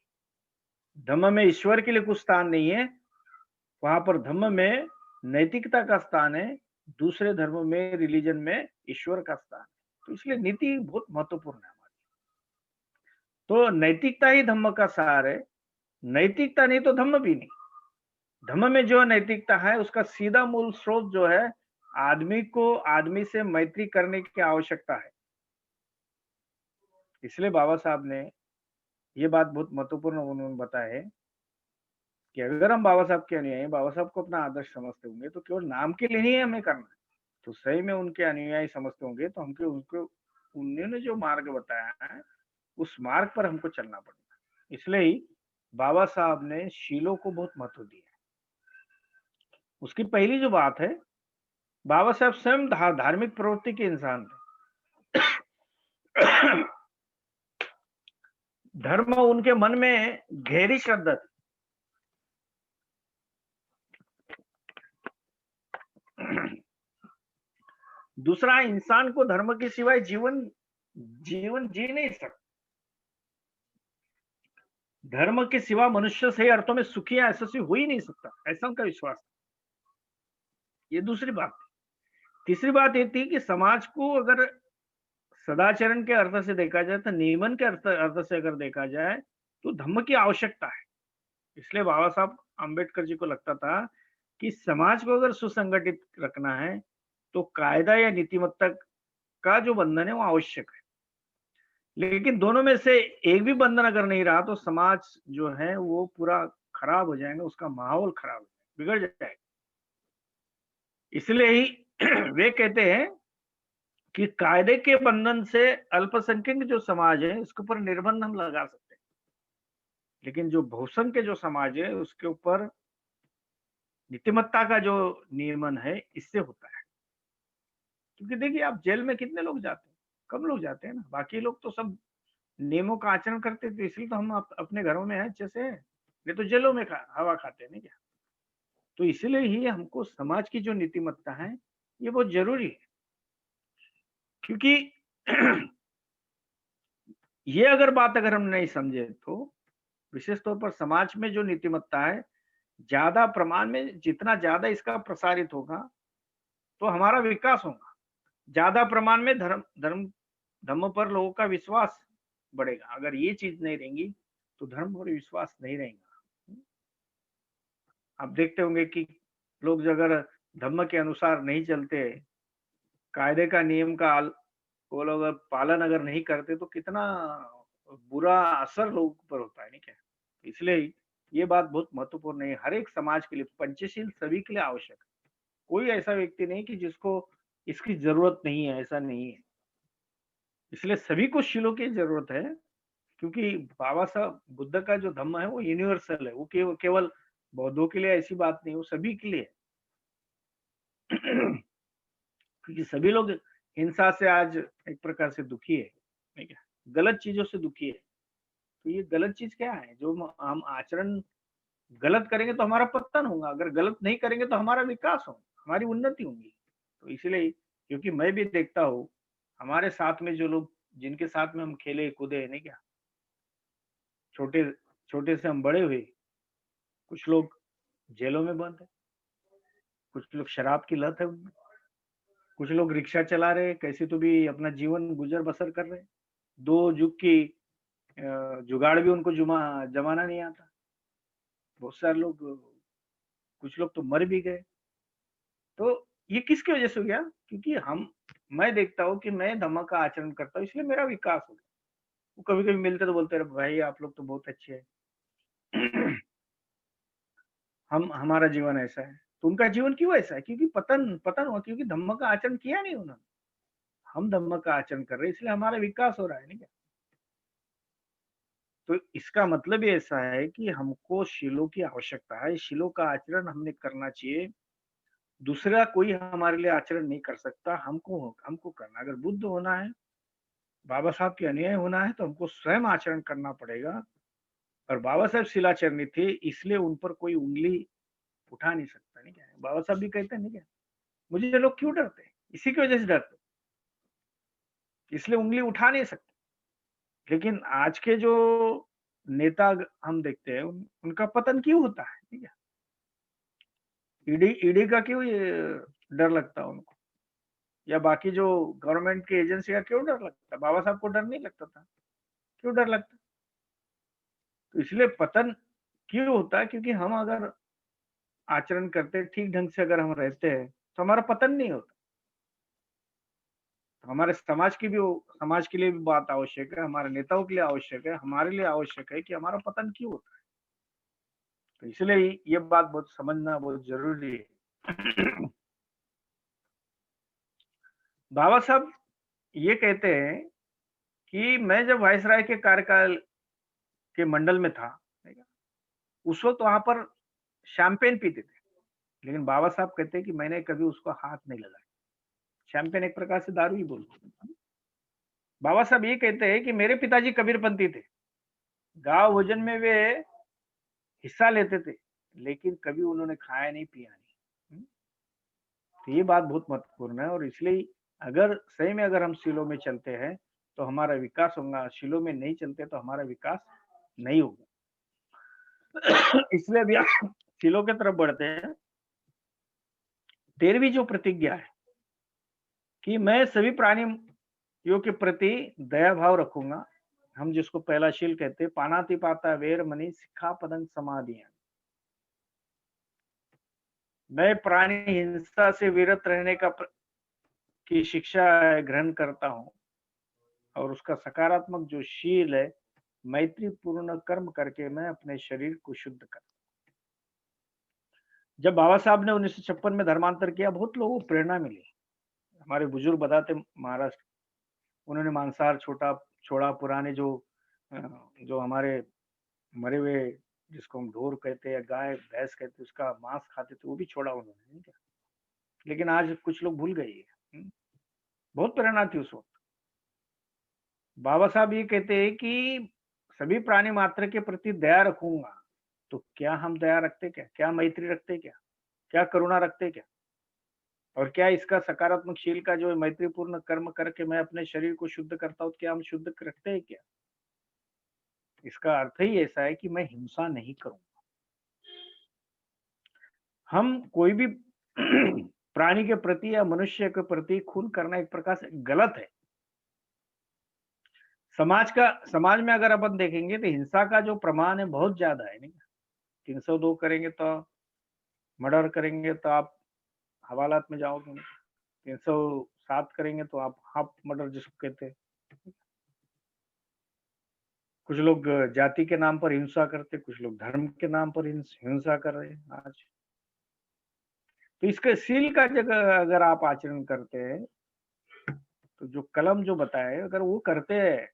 धम्म में ईश्वर के लिए कुछ स्थान नहीं है, वहां पर धम्म में नैतिकता का स्थान है, दूसरे धर्म में, रिलीजन में ईश्वर का स्थान है। तो इसलिए नीति बहुत महत्वपूर्ण है हमारी। तो नैतिकता ही धम्म का सार है। नैतिकता नहीं तो धम्म भी नहीं। धम्म में जो नैतिकता है उसका सीधा मूल स्रोत जो है, आदमी को आदमी से मैत्री करने की आवश्यकता है। इसलिए बाबा साहब ने ये बात बहुत महत्वपूर्ण उन्होंने बताया है कि अगर हम बाबा साहब के अनुयायी, बाबा साहब को अपना आदर्श समझते होंगे, तो केवल नाम के लिए नहीं हमें करना है, तो सही में उनके अनुयायी समझते होंगे तो हमको उनको उन्होंने जो मार्ग बताया है उस मार्ग पर हमको चलना पड़ेगा। इसलिए ही बाबा साहब ने शीलों को बहुत महत्व दिया। उसकी पहली जो बात है, बाबा साहब स्वयं धार्मिक प्रवृत्ति के इंसान थे। धर्म उनके मन में गहरी श्रद्धा थी। दूसरा, इंसान को धर्म के सिवाय जीवन जी नहीं सकता। धर्म के सिवा मनुष्य सही अर्थों में सुखी या यशस्वी हो ही नहीं सकता, ऐसा उनका विश्वास था। ये दूसरी बात थी। तीसरी बात ये थी कि समाज को अगर सदाचरण के अर्थ से देखा जाए, तो नियमन के अर्थ से अगर देखा जाए, तो धर्म की आवश्यकता है। इसलिए बाबा साहब अंबेडकर जी को लगता था कि समाज को अगर सुसंगठित रखना है तो कायदा या नीतिमत्ता का जो बंधन है वो आवश्यक है। लेकिन दोनों में से एक भी बंधन अगर नहीं रहा तो समाज जो है वो पूरा खराब हो जाएगा, उसका माहौल खराब हो जाएगा, बिगड़ जाएगा। इसलिए ही वे कहते हैं कि कायदे के बंधन से अल्पसंख्यक जो समाज है उसके ऊपर निर्बंध हम लगा सकते हैं, लेकिन जो बहुसंख्य जो समाज है उसके ऊपर नीतिमत्ता का जो नियमन है इससे होता है। क्योंकि देखिए, आप जेल में कितने लोग जाते हैं? कम लोग जाते हैं ना। बाकी लोग तो सब नियमों का आचरण करते थे, इसलिए तो हम अपने घरों में हैं अच्छे से। ये तो जेलों में हवा खाते हैं, नहीं क्या? तो इसलिए ही हमको समाज की जो नीतिमत्ता है ये बहुत जरूरी है। क्योंकि ये अगर बात अगर हम नहीं समझे तो विशेष तौर पर समाज में जो नीतिमत्ता है, ज्यादा प्रमाण में जितना ज्यादा इसका प्रसारित होगा तो हमारा विकास होगा। ज्यादा प्रमाण में धर्म पर लोगों का विश्वास बढ़ेगा। अगर ये चीज नहीं रहेंगी तो धर्म पर विश्वास नहीं रहेगा। आप देखते होंगे कि लोग अगर धर्म के अनुसार नहीं चलते, कायदे का नियम का वो लोग पालन अगर नहीं करते तो कितना बुरा असर लोगों पर होता है, नहीं क्या? इसलिए ये बात बहुत महत्वपूर्ण है। हर एक समाज के लिए पंचशील सभी के लिए आवश्यक है। कोई ऐसा व्यक्ति नहीं कि जिसको इसकी जरूरत नहीं है, ऐसा नहीं है। इसलिए सभी को शीलों की जरूरत है, क्योंकि बाबा साहब बुद्ध का जो धम्म है वो यूनिवर्सल है। वो केवल बौद्धों के लिए ऐसी बात नहीं, वो सभी के लिए क्योंकि सभी लोग हिंसा से आज एक प्रकार से दुखी है, नहीं क्या? गलत चीजों से दुखी है। तो ये गलत चीज क्या है? जो हम आचरण गलत करेंगे तो हमारा पतन होगा, अगर गलत नहीं करेंगे तो हमारा विकास होगा, हमारी उन्नति होगी। तो इसलिए, क्योंकि मैं भी देखता हूँ हमारे साथ में जो लोग जिनके साथ में हम खेले कूदे, नहीं क्या, छोटे छोटे से हम बड़े हुए, कुछ लोग जेलों में बंद है, कुछ लोग शराब की लत है उनमें, कुछ लोग रिक्शा चला रहे, कैसे तो भी अपना जीवन गुजर बसर कर रहे। दो जुग की जुगाड़ भी उनको जमाना नहीं आता। बहुत सारे लोग, कुछ लोग तो मर भी गए। तो ये किसकी वजह से हो गया? क्योंकि मैं देखता हूँ कि मैं धम्म का आचरण करता हूँ, इसलिए मेरा विकास हो गया। वो कभी कभी मिलते तो बोलते रहे भाई आप लोग तो बहुत अच्छे हैं। हमारा जीवन ऐसा है, तो उनका जीवन क्यों ऐसा है? क्योंकि पतन हुआ, क्योंकि धम्म का आचरण किया नहीं उन्होंने। हम धम्म का आचरण कर रहे हैं, इसलिए हमारा विकास हो रहा है, नहीं क्या? तो इसका मतलब ये ऐसा है कि हमको शीलों की आवश्यकता है, शीलों का आचरण हमने करना चाहिए। दूसरा कोई हमारे लिए आचरण नहीं कर सकता, हमको करना। अगर बुद्ध होना है, बाबा साहब के अनुयायी होना है, तो हमको स्वयं आचरण करना पड़ेगा। और बाबा साहब शिलाचरणी थे, इसलिए उन पर कोई उंगली उठा नहीं सकता, नहीं क्या? बाबा साहब भी कहते हैं, नहीं क्या, मुझे ये लोग क्यों डरते हैं? इसी की वजह से डरते, इसलिए उंगली उठा नहीं सकते। लेकिन आज के जो नेता हम देखते हैं, उनका पतन क्यों होता है? ठीक है, ईडी का क्यों ये डर लगता है उनको, या बाकी जो गवर्नमेंट की एजेंसी का क्यों डर लगता है? बाबा साहब को डर नहीं लगता था, क्यों डर लगता? तो इसलिए पतन क्यों होता है? क्योंकि हम अगर आचरण करते हैं, ठीक ढंग से अगर हम रहते हैं, तो हमारा पतन नहीं होता। तो हमारे समाज के लिए भी बात आवश्यक है, हमारे नेताओं के लिए आवश्यक है, हमारे लिए आवश्यक है कि हमारा पतन क्यों होता है। तो इसलिए ये बात बहुत समझना बहुत जरूरी है। बाबा साहब ये कहते हैं कि मैं जब वायसराय के कार्यकाल के मंडल में था, उस वक्त वहां पर शैंपेन पीते थे, लेकिन बाबा साहब कहते हैं कि मैंने कभी उसको हाथ नहीं लगाया। शैंपेन एक प्रकार से दारू ही बोलते हैं। बाबा साहब ये कहते हैं कि मेरे पिताजी कबीरपंथी थे, गांव भोजन में वे हिस्सा लेते थे, लेकिन कभी उन्होंने खाया नहीं, पिया नहीं। तो ये बात बहुत महत्वपूर्ण है, और इसलिए अगर सही में अगर हम शीलों में चलते हैं तो हमारा विकास होगा, शीलों में नहीं चलते तो हमारा विकास नहीं होगा। इसलिए अभी शीलों की तरफ बढ़ते हैं। 13वीं जो प्रतिज्ञा है कि मैं सभी प्राणियों के प्रति दया भाव रखूंगा, हम जिसको पहला शील कहते हैं, पानाति पाता वेर मणि सिक्खापदं समाधियां। मैं प्राणी हिंसा से विरत रहने की शिक्षा ग्रहण करता हूं, और उसका सकारात्मक जो शील है, मैत्री पूर्ण कर्म करके मैं अपने शरीर को शुद्ध कर। जब बाबा साहब ने 1956 में धर्मांतर किया, बहुत लोगों को प्रेरणा मिली। हमारे बुजुर्ग बताते, महाराष्ट्र, उन्होंने मांसाहार छोड़ा, पुराने जो हमारे मरे हुए, जिसको हम ढोर कहते हैं, गाय भैंस कहते हैं, उसका मांस खाते थे, वो भी छोड़ा उन्होंने, नहीं क्या? लेकिन आज कुछ लोग भूल गए। बहुत प्रेरणा थी उस वक्त। बाबा साहब ये कहते हैं कि सभी प्राणी मात्र के प्रति दया रखूंगा। तो क्या हम दया रखते क्या? क्या मैत्री रखते क्या? क्या करुणा रखते क्या? और क्या इसका सकारात्मक शील का जो मैत्रीपूर्ण कर्म करके मैं अपने शरीर को शुद्ध करता हूँ, क्या हम शुद्ध रखते हैं क्या? इसका अर्थ ही ऐसा है कि मैं हिंसा नहीं करूंगा। हम कोई भी प्राणी के प्रति या मनुष्य के प्रति खून करना एक प्रकार से गलत है। समाज में अगर अपन देखेंगे तो हिंसा का जो प्रमाण है बहुत ज्यादा है, नहीं? 302 करेंगे तो मर्डर करेंगे तो आप हवालात में जाओगे, 307 करेंगे तो आप हाफ मर्डर जिसको कहते हैं। कुछ लोग जाति के नाम पर हिंसा करते, कुछ लोग धर्म के नाम पर हिंसा कर रहे हैं आज। तो इसके शील का जगह अगर आप आचरण करते हैं, तो जो कलम जो बताए अगर वो करते हैं,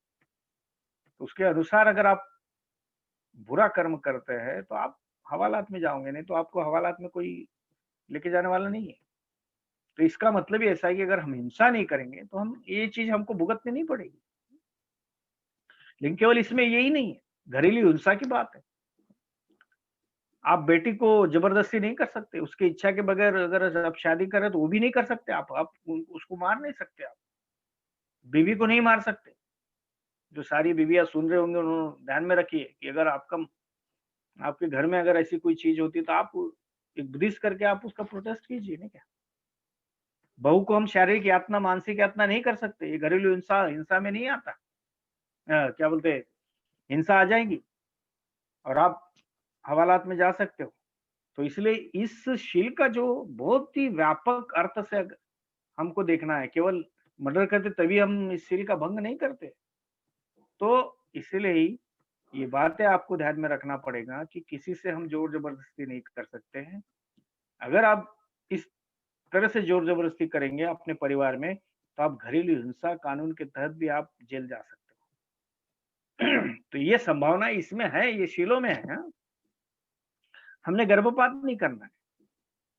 तो उसके अनुसार अगर आप बुरा कर्म करते हैं तो आप हवालात में जाओगे, नहीं तो आपको हवालात में कोई लेके जाने वाला नहीं है। तो इसका मतलब ही ऐसा है कि अगर हम हिंसा नहीं करेंगे तो हम ये चीज हमको भुगतनी नहीं पड़ेगी। लेकिन केवल इसमें यही नहीं है, घरेलू हिंसा की बात है। आप बेटी को जबरदस्ती नहीं कर सकते, उसकी इच्छा के बगैर अगर आप शादी करें तो वो भी नहीं कर सकते आप उसको मार नहीं सकते, आप बीवी को नहीं मार सकते। जो सारी बीवियां सुन रहे होंगे उन्होंने ध्यान में रखिए कि अगर आपके घर में अगर ऐसी कोई चीज होती तो आप एक बुद्धिस्ट करके आप उसका प्रोटेस्ट कीजिए, नहीं क्या? बहू को हम शारीरिक यातना मानसिक यातना नहीं कर सकते, ये घरेलू हिंसा में नहीं आता। क्या बोलते हैं, हिंसा आ जाएगी और आप हवालात में जा सकते हो। तो इसलिए इस शील का जो बहुत ही व्यापक अर्थ से हमको देखना है, केवल मर्डर करते तभी हम इस सील का भंग नहीं करते। तो इसीलिए ही ये बातें आपको ध्यान में रखना पड़ेगा कि किसी से हम जोर जबरदस्ती नहीं कर सकते हैं। अगर आप इस तरह से जोर जबरदस्ती करेंगे अपने परिवार में, तो आप घरेलू हिंसा कानून के तहत भी आप जेल जा सकते हो। तो ये संभावना इसमें है, ये शीलों में है। हाँ? हमने गर्भपात नहीं करना है।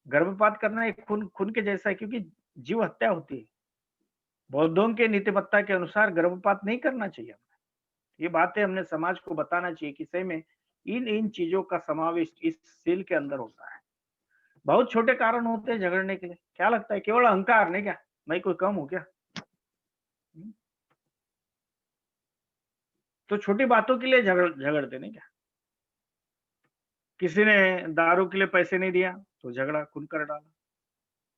गर्भपात करना एक खून खून के जैसा है, क्योंकि जीव हत्या होती है। बौद्धों के नीतिमत्ता के अनुसार गर्भपात नहीं करना चाहिए हमें। ये बातें हमने समाज को बताना चाहिए कि सही में इन चीजों का समावेश इस सील के अंदर होता है। बहुत छोटे कारण होते हैं झगड़ने के लिए। क्या लगता है, केवल अहंकार नहीं क्या, मैं कोई कम हूं क्या? तो छोटी बातों के लिए झगड़ते नहीं क्या? किसी ने दारू के लिए पैसे नहीं दिया तो झगड़ा, खून कर डाला।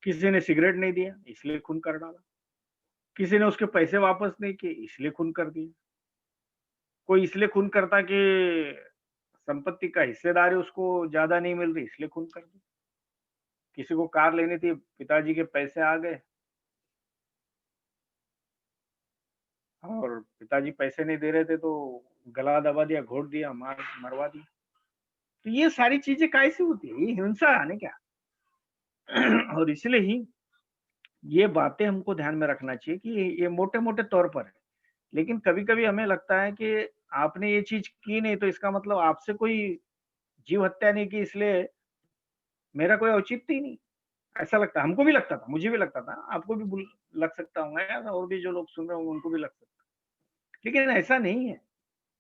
किसी ने सिगरेट नहीं दिया इसलिए खून कर डाला। किसी ने उसके पैसे वापस नहीं किए इसलिए खून कर दिया। कोई इसलिए खून करता कि संपत्ति का हिस्सेदारी उसको ज्यादा नहीं मिल रही इसलिए खून कर दिया। किसी को कार लेनी थी, पिताजी के पैसे आ गए और पिताजी पैसे नहीं दे रहे थे तो गला दबा दिया, घोट दिया, मरवा दिया। तो ये सारी चीजें कैसे होती है? ये हिंसा है ना क्या? और इसलिए ही ये बातें हमको ध्यान में रखना चाहिए कि ये मोटे मोटे तौर पर है, लेकिन कभी कभी हमें लगता है कि आपने ये चीज की नहीं तो इसका मतलब आपसे कोई जीव हत्या नहीं की, इसलिए मेरा कोई औचित्य ही नहीं। ऐसा लगता है, हमको भी लगता था, मुझे भी लगता था, आपको भी लग सकता होगा, और भी जो लोग सुन रहे होंगे उनको भी लग सकता है, लेकिन ऐसा नहीं है।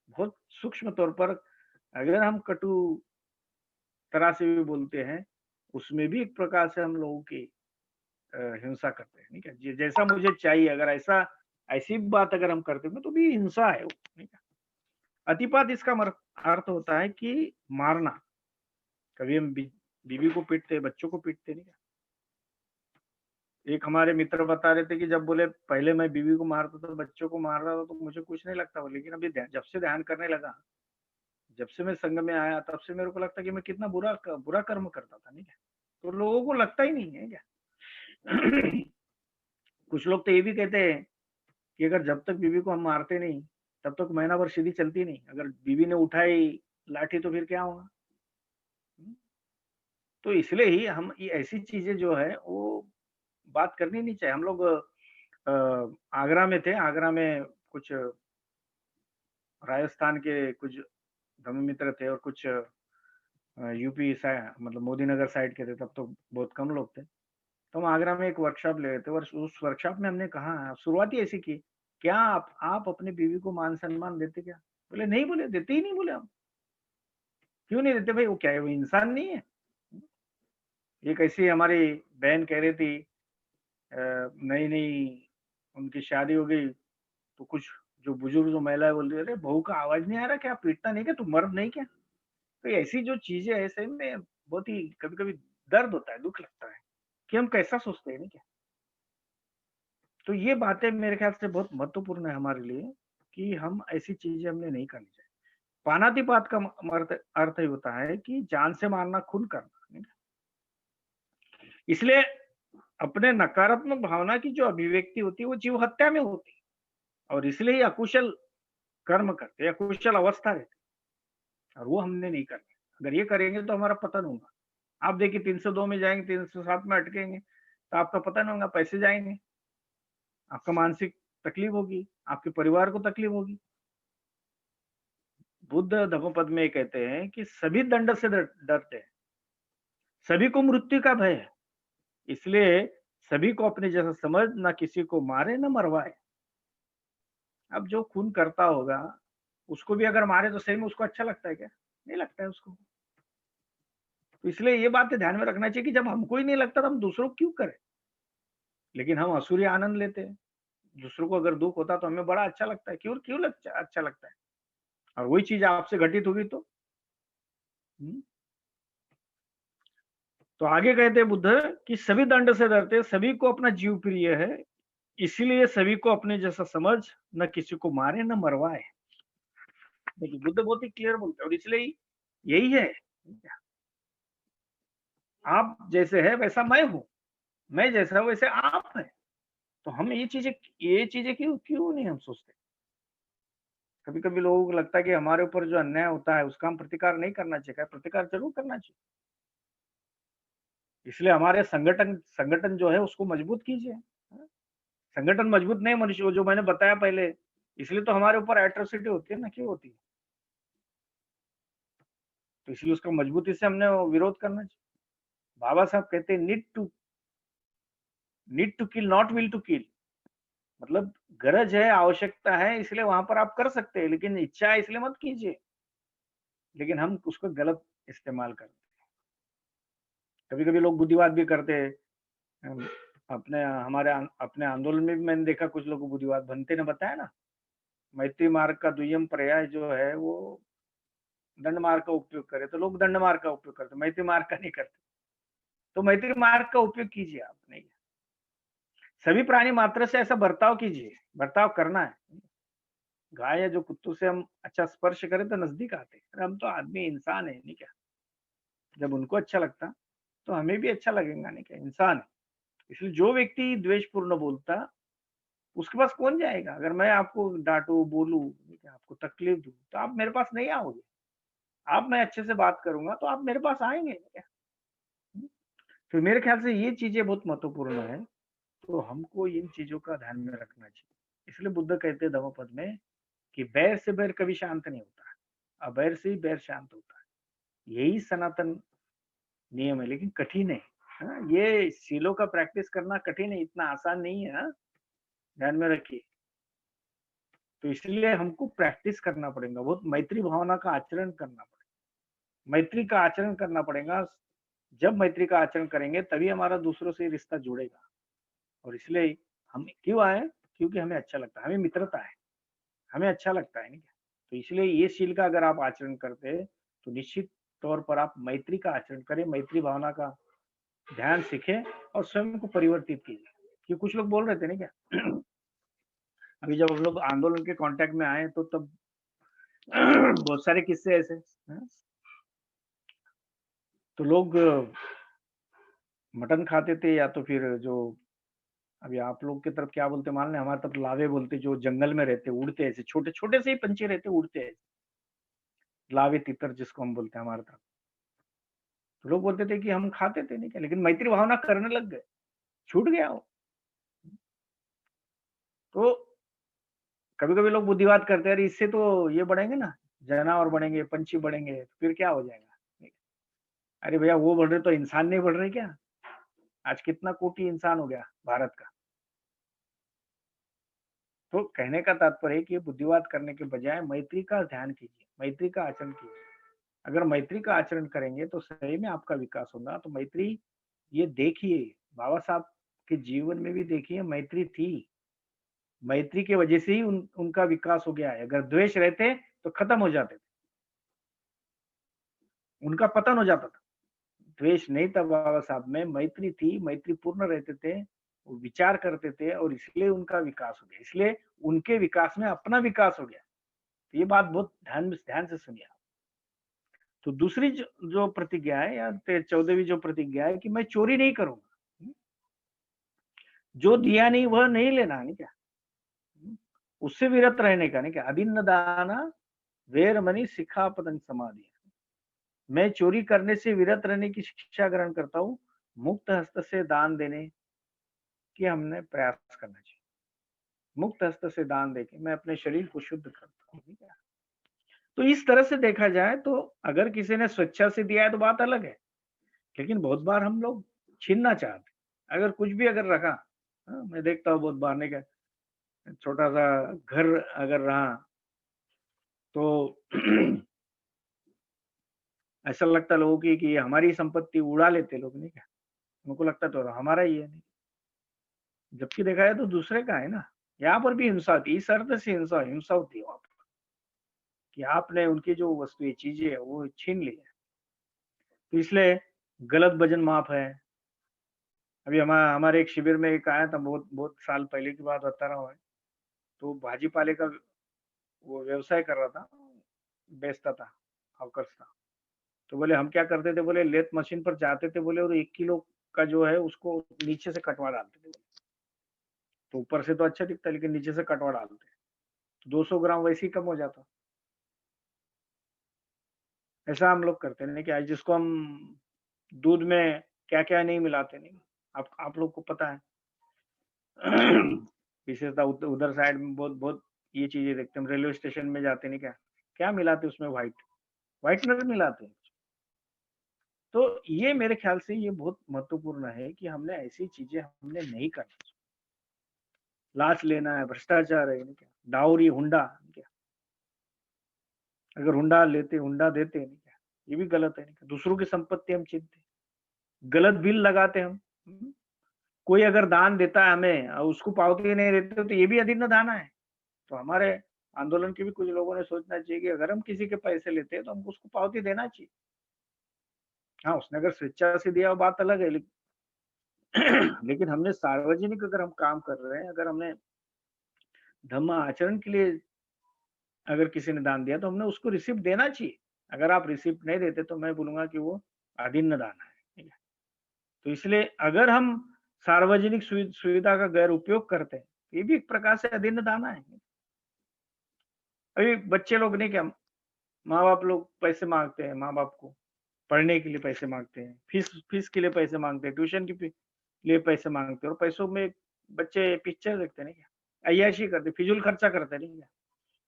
बहुत सूक्ष्म तौर पर अगर हम कटु तरह से भी बोलते हैं, उसमें भी एक प्रकार से हम लोगों की हिंसा करते हैं, ठीक है। जैसा मुझे चाहिए, अगर ऐसी बात अगर हम करते हैं तो भी हिंसा है वो, ठीक है। अतिपात इसका अर्थ होता है कि मारना। कभी हम बीवी को पीटते, बच्चों को पीटते, नहीं क्या? एक हमारे मित्र बता रहे थे कि जब बोले पहले मैं बीवी को मारता था, बच्चों को मार रहा था तो मुझे कुछ नहीं लगता, लेकिन अभी जब से ध्यान करने लगा, जब से मैं संघ में आया, तब से मेरे को लगता कि मैं कितना बुरा कर्म करता था, नहीं क्या? तो लोगों को लगता ही नहीं है क्या? कुछ लोग तो ये भी कहते हैं कि अगर जब तक बीवी को हम मारते नहीं तब तक महीना भर सीधी चलती नहीं, अगर बीवी ने उठाई लाठी तो फिर क्या होगा? तो इसलिए ही हम ये ऐसी चीजें जो है वो बात करनी नहीं चाहिए। हम लोग आगरा में थे, आगरा में कुछ राजस्थान के कुछ धर्म मित्र थे और कुछ यूपी साइड, मतलब मोदी नगर साइड के थे, तब तो बहुत कम लोग थे। तो हम आगरा में एक वर्कशॉप ले रहे थे और उस वर्कशॉप में हमने कहा, शुरुआत ही ऐसी की, क्या आप अपनी बीवी को मान सम्मान देते क्या? बोले नहीं, बोले देते ही नहीं, बोले हम। क्यों नहीं देते भाई? वो क्या है, वो इंसान नहीं है? एक ऐसी हमारी बहन कह रही थी, नई नई उनकी शादी हो गई तो कुछ जो बुजुर्ग जो महिलाएं बोल रही, अरे बहू का आवाज नहीं आ रहा क्या? पीटता नहीं क्या? तू मर्द नहीं क्या? तो ऐसी जो चीजें है, सही में बहुत ही कभी कभी दर्द होता है, दुख लगता है कि हम कैसा सोचते हैं, नहीं क्या? तो ये बातें मेरे ख्याल से बहुत महत्वपूर्ण है हमारे लिए कि हम ऐसी चीजें हमने नहीं करनी चाहिए। पानातिपात का अर्थ ही होता है कि जान से मारना, खून करना, नहीं? इसलिए अपने नकारात्मक भावना की जो अभिव्यक्ति होती है वो जीव हत्या में होती है, और इसलिए ही अकुशल कर्म करते, अकुशल अवस्था रहती, और वो हमने नहीं करना। अगर ये करेंगे तो हमारा पतन होगा। आप देखिए 302 में जाएंगे, 307 में अटकेंगे तो आपका पतन होगा, पैसे जाएंगे, आपका मानसिक तकलीफ होगी, आपके परिवार को तकलीफ होगी। बुद्ध धम्मपद में कहते हैं कि सभी दंड से डरते हैं, सभी को मृत्यु का भय है, इसलिए सभी को अपने जैसा समझ, ना किसी को मारे ना मरवाए। अब जो खून करता होगा उसको भी अगर मारे तो सही में उसको अच्छा लगता है क्या? नहीं लगता है उसको। तो इसलिए ये बात ध्यान में रखना चाहिए कि जब हमको ही नहीं लगता तो हम दूसरों को क्यों करें? लेकिन हम असुरी आनंद लेते हैं। दूसरों को अगर दुख होता तो हमें बड़ा अच्छा लगता है। क्यों क्यों अच्छा लगता है? और वही चीज आपसे घटित होगी तो तो आगे कहते हैं बुद्ध कि सभी दंड से डरते, सभी को अपना जीव प्रिय है, इसीलिए सभी को अपने जैसा समझ, न किसी को मारे न मरवाए। देखिए बुद्ध बहुत ही क्लियर बोलते हैं, और इसलिए यही है, आप जैसे है वैसा मैं हूं, मैं जैसा वैसे आप है। तो हम ये चीजें क्यों क्यों नहीं हम सोचते? कभी कभी लोगों को लगता है कि हमारे ऊपर जो अन्याय होता है उसका हम प्रतिकार नहीं करना चाहिए। क्या प्रतिकार जरूर करना चाहिए। इसलिए हमारे संगठन संगठन जो है उसको मजबूत कीजिए। संगठन मजबूत नहीं, मनुष्य जो मैंने बताया पहले, इसलिए तो हमारे ऊपर एट्रोसिटी होती है ना, क्यों होती है? तो इसलिए उसका मजबूती से हमने वो विरोध करना चाहिए। बाबा साहब कहते हैं need to kill not will to kill. मतलब गरज है, आवश्यकता है, इसलिए वहां पर आप कर सकते हैं, लेकिन इच्छा है इसलिए मत कीजिए। लेकिन हम उसको गलत इस्तेमाल करते हैं। कभी कभी लोग बुद्धिवाद भी करते हैं। हम अपने आंदोलन में भी मैंने देखा कुछ लोग बुद्धिवाद बनते ने बताया ना, मैत्री मार्ग का दुय्यम पर्याय जो है वो दंड मार्ग का उपयोग करे, तो लोग दंड मार्ग का उपयोग करते, मैत्री मार्ग का नहीं करते। तो मैत्री मार्ग का उपयोग कीजिए। आप नहीं, सभी प्राणी मात्र से ऐसा बर्ताव कीजिए, बर्ताव करना है। गाय या जो कुत्तों से हम अच्छा स्पर्श करें तो नजदीक आते हैं। अरे हम तो आदमी इंसान है, नहीं क्या? जब उनको अच्छा लगता तो हमें भी अच्छा लगेगा, नहीं क्या? इंसान है। इसलिए जो व्यक्ति द्वेषपूर्ण बोलता उसके पास कौन जाएगा? अगर मैं आपको डांटू, बोलूं, नहीं क्या, आपको तकलीफ दूं, तो आप मेरे पास नहीं आओगे। आप मैं अच्छे से बात करूंगा तो आप मेरे पास आएंगे, नहीं क्या? तो मेरे ख्याल से ये चीजें बहुत महत्वपूर्ण है। तो हमको इन चीजों का ध्यान में रखना चाहिए। इसलिए बुद्ध कहते हैं धम्मपद में कि बैर से बैर कभी शांत नहीं होता, अबैर से ही बैर शांत होता है। यही सनातन नियम है, लेकिन कठिन है। हाँ, ये सीलों का प्रैक्टिस करना कठिन है, इतना आसान नहीं है। हाँ, ध्यान में रखिए। तो इसलिए हमको प्रैक्टिस करना पड़ेगा, बहुत मैत्री भावना का आचरण करना पड़ेगा, मैत्री का आचरण करना पड़ेगा। जब मैत्री का आचरण करेंगे तभी हमारा दूसरों से रिश्ता जुड़ेगा। और इसलिए हम क्यों आए? क्योंकि हमें अच्छा लगता है, हमें मित्रता है, हमें अच्छा लगता है, नहीं क्या? तो इसलिए ये शील का अगर आप आचरण करते हैं तो निश्चित तौर पर आप मैत्री का आचरण करें, मैत्री भावना का ध्यान सीखें और स्वयं को परिवर्तित कीजिए। कि कुछ लोग बोल रहे थे, नहीं क्या? अभी जब हम लोग आंदोलन के कांटेक्ट में आए तो तब बहुत सारे किस्से ऐसे हैं। तो लोग मटन खाते थे, या तो फिर जो अभी आप लोग की तरफ क्या बोलते मान लें, हमारे तरफ लावे बोलते, जो जंगल में रहते, उड़ते ऐसे छोटे छोटे से ही पंछी रहते, उड़ते ऐसे, लावे तितर जिसको हम बोलते हैं हमारे तरफ। तो लोग बोलते थे कि हम खाते थे, नहीं क्या, लेकिन मैत्री भावना करने लग गए, छूट गया वो। तो कभी कभी लोग बुद्धिवाद करते हैं, अरे इससे तो ये बढ़ेंगे ना, जानवर बढ़ेंगे, पंछी बढ़ेंगे, तो फिर क्या हो जाएगा? अरे भैया, वो बढ़ रहे तो इंसान नहीं बढ़ रहे क्या? आज कितना कोटि इंसान हो गया भारत का। तो कहने का तात्पर्य है कि बुद्धिवाद करने के बजाय मैत्री का ध्यान कीजिए, मैत्री का आचरण कीजिए। अगर मैत्री का आचरण करेंगे तो सही में आपका विकास होगा। तो मैत्री, ये देखिए, बाबा साहब के जीवन में भी देखिए मैत्री थी। मैत्री की वजह से ही उनका विकास हो गया है। अगर द्वेष रहते तो खत्म हो जाते थे, उनका पतन हो जाता था। द्वेष नहीं था बाबा साहब में, मैत्री थी, मैत्री पूर्ण रहते थे, वो विचार करते थे, और इसलिए उनका विकास हो गया। इसलिए उनके विकास में अपना विकास हो गया। तो ये बात बहुत ध्यान से सुनिए। तो दूसरी जो प्रतिज्ञा है, या 14वीं जो प्रतिज्ञा है कि मैं चोरी नहीं करूंगा, जो दिया नहीं वह नहीं लेना, नहीं क्या, उससे विरत रहने का, नहीं क्या, अभिन्न दाना वेरमणि सिक्खापदं समाधि। मैं चोरी करने से विरत रहने की शिक्षा ग्रहण करता हूँ, मुक्त हस्त से दान देने की हमने प्रयास करना चाहिए। मुक्त हस्त से दान देके मैं अपने शरीर को शुद्ध करता हूँ, ठीक है। तो इस तरह से देखा जाए तो अगर किसी ने स्वेच्छा से दिया है तो बात अलग है, लेकिन बहुत बार हम लोग छीनना चाहते, अगर कुछ भी अगर रखा, मैं देखता हूँ बहुत बार, नहीं क्या, छोटा सा घर अगर रहा तो ऐसा लगता लोगों की कि हमारी संपत्ति उड़ा लेते लोग, नहीं क्या, उनको लगता तो हमारा ही है, नहीं, जबकि देखा है तो दूसरे का है ना। यहाँ पर भी हिंसा होती है, इस अर्थ से हिंसा होती है वहां पर, कि आपने उनकी जो वस्तु चीजें है वो छीन ली है। तो इसलिए गलत भजन माफ है। अभी हमारे एक शिविर में एक आया था, बहुत बहुत साल पहले की बात बता रहा हूँ मैं। तो भाजी पाले का वो व्यवसाय कर रहा था, बेचता था, हॉकर्स था। तो बोले हम क्या करते थे, बोले लेथ मशीन पर जाते थे बोले, और 1 किलो का जो है उसको नीचे से कटवा डालते थे। तो ऊपर से तो अच्छा दिखता है लेकिन नीचे से कटवा डालते हैं, तो 200 ग्राम वैसे ही कम हो जाता। ऐसा हम लोग करते नहीं, कि आज जिसको हम दूध में क्या क्या नहीं मिलाते, नहीं आप लोग को पता है। विशेषता उधर साइड में बहुत बहुत ये चीजें देखते हैं। हम रेलवे स्टेशन में जाते नहीं, क्या क्या मिलाते उसमें, व्हाइटनर मिलाते हैं। तो ये मेरे ख्याल से ये बहुत महत्वपूर्ण है कि हमने ऐसी चीजें हमने नहीं करनी चाहिए। लाच लेना है, भ्रष्टाचार है, नहीं क्या डाउरी, हुंडा, नहीं क्या अगर हुंडा देते नहीं क्या, ये भी गलत है, नहीं क्या दूसरों की संपत्ति हम छीनते, गलत बिल लगाते हम। कोई अगर दान देता है हमें और उसको पावती नहीं देते तो ये भी अधीन दान है। तो हमारे आंदोलन के भी कुछ लोगों ने सोचना चाहिए कि अगर हम किसी के पैसे लेते हैं तो हमको उसको पावती देना चाहिए। हाँ, उसने अगर स्वेच्छा से दिया वो बात अलग है, लेकिन हमने सार्वजनिक अगर हम काम कर रहे हैं, अगर हमने धर्म आचरण के लिए अगर किसी ने दान दिया तो हमने उसको रिसिप्ट देना चाहिए। अगर आप रिसिप्ट नहीं देते तो मैं बोलूंगा कि वो अधीन दान है, ठीक है। तो इसलिए अगर हम सार्वजनिक सुविधा का गैर उपयोग करते हैं, ये भी एक प्रकार से अधीन दान है। अभी बच्चे लोग नहीं क्या, माँ बाप लोग पैसे मांगते हैं, माँ बाप को पढ़ने के लिए पैसे मांगते हैं, फीस के लिए पैसे मांगते हैं, ट्यूशन के लिए पैसे मांगते हैं, और पैसों में बच्चे पिक्चर देखते नहीं क्या, अय्याशी करते, फिजूल खर्चा करते नहीं क्या।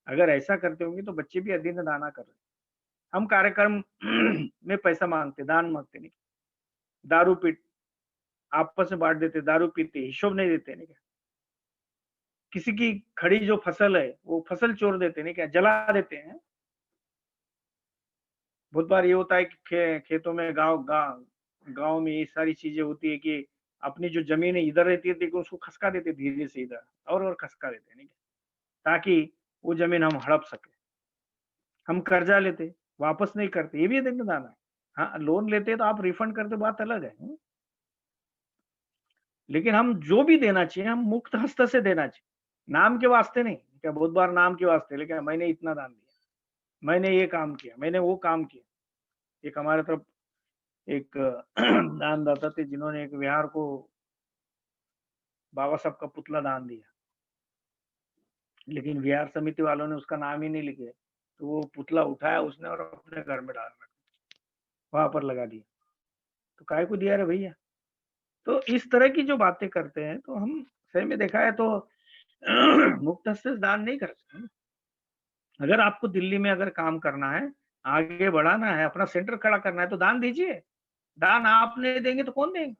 अगर ऐसा करते होंगे तो बच्चे भी अधीन दाना कर रहे हैं। हम कार्यक्रम में पैसा मांगते, दान मांगते नहीं, दारू पी आपस में बांट देते, दारू पीते, हिशोब नहीं देते नहीं क्या, किसी की खड़ी जो फसल है वो फसल चोर देते नहीं क्या, जला देते हैं। बहुत बार ये होता है कि खेतों में गांव में ये सारी चीजें होती है कि अपनी जो जमीन है इधर रहती है लेकिन उसको खसका देते धीरे से इधर, और खसका देते नहीं, ताकि वो जमीन हम हड़प सके। हम कर्जा लेते, वापस नहीं करते, ये भी दान है। हाँ, लोन लेते तो आप रिफंड करते, बात अलग है। लेकिन हम जो भी देना चाहिए हम मुक्त हस्त से देना चाहिए, नाम के वास्ते नहीं। क्या बहुत बार नाम के वास्ते, लेकिन मैंने इतना दान दिया, मैंने ये काम किया, मैंने वो काम किया। एक हमारे तरफ एक दानदाता थे जिन्होंने एक विहार को बाबा साहब का पुतला दान दिया, लेकिन विहार समिति वालों ने उसका नाम ही नहीं लिखे, तो वो पुतला उठाया उसने और अपने घर में डाल रखा, वहां पर लगा दिया। तो काय को दिया रे भैया। तो इस तरह की जो बातें करते हैं तो हम सही में देखा है तो मुक्त हस्त से दान नहीं करते हैं। अगर आपको दिल्ली में अगर काम करना है, आगे बढ़ाना है, अपना सेंटर खड़ा करना है तो दान दीजिए। दान आप नहीं देंगे तो कौन देंगे?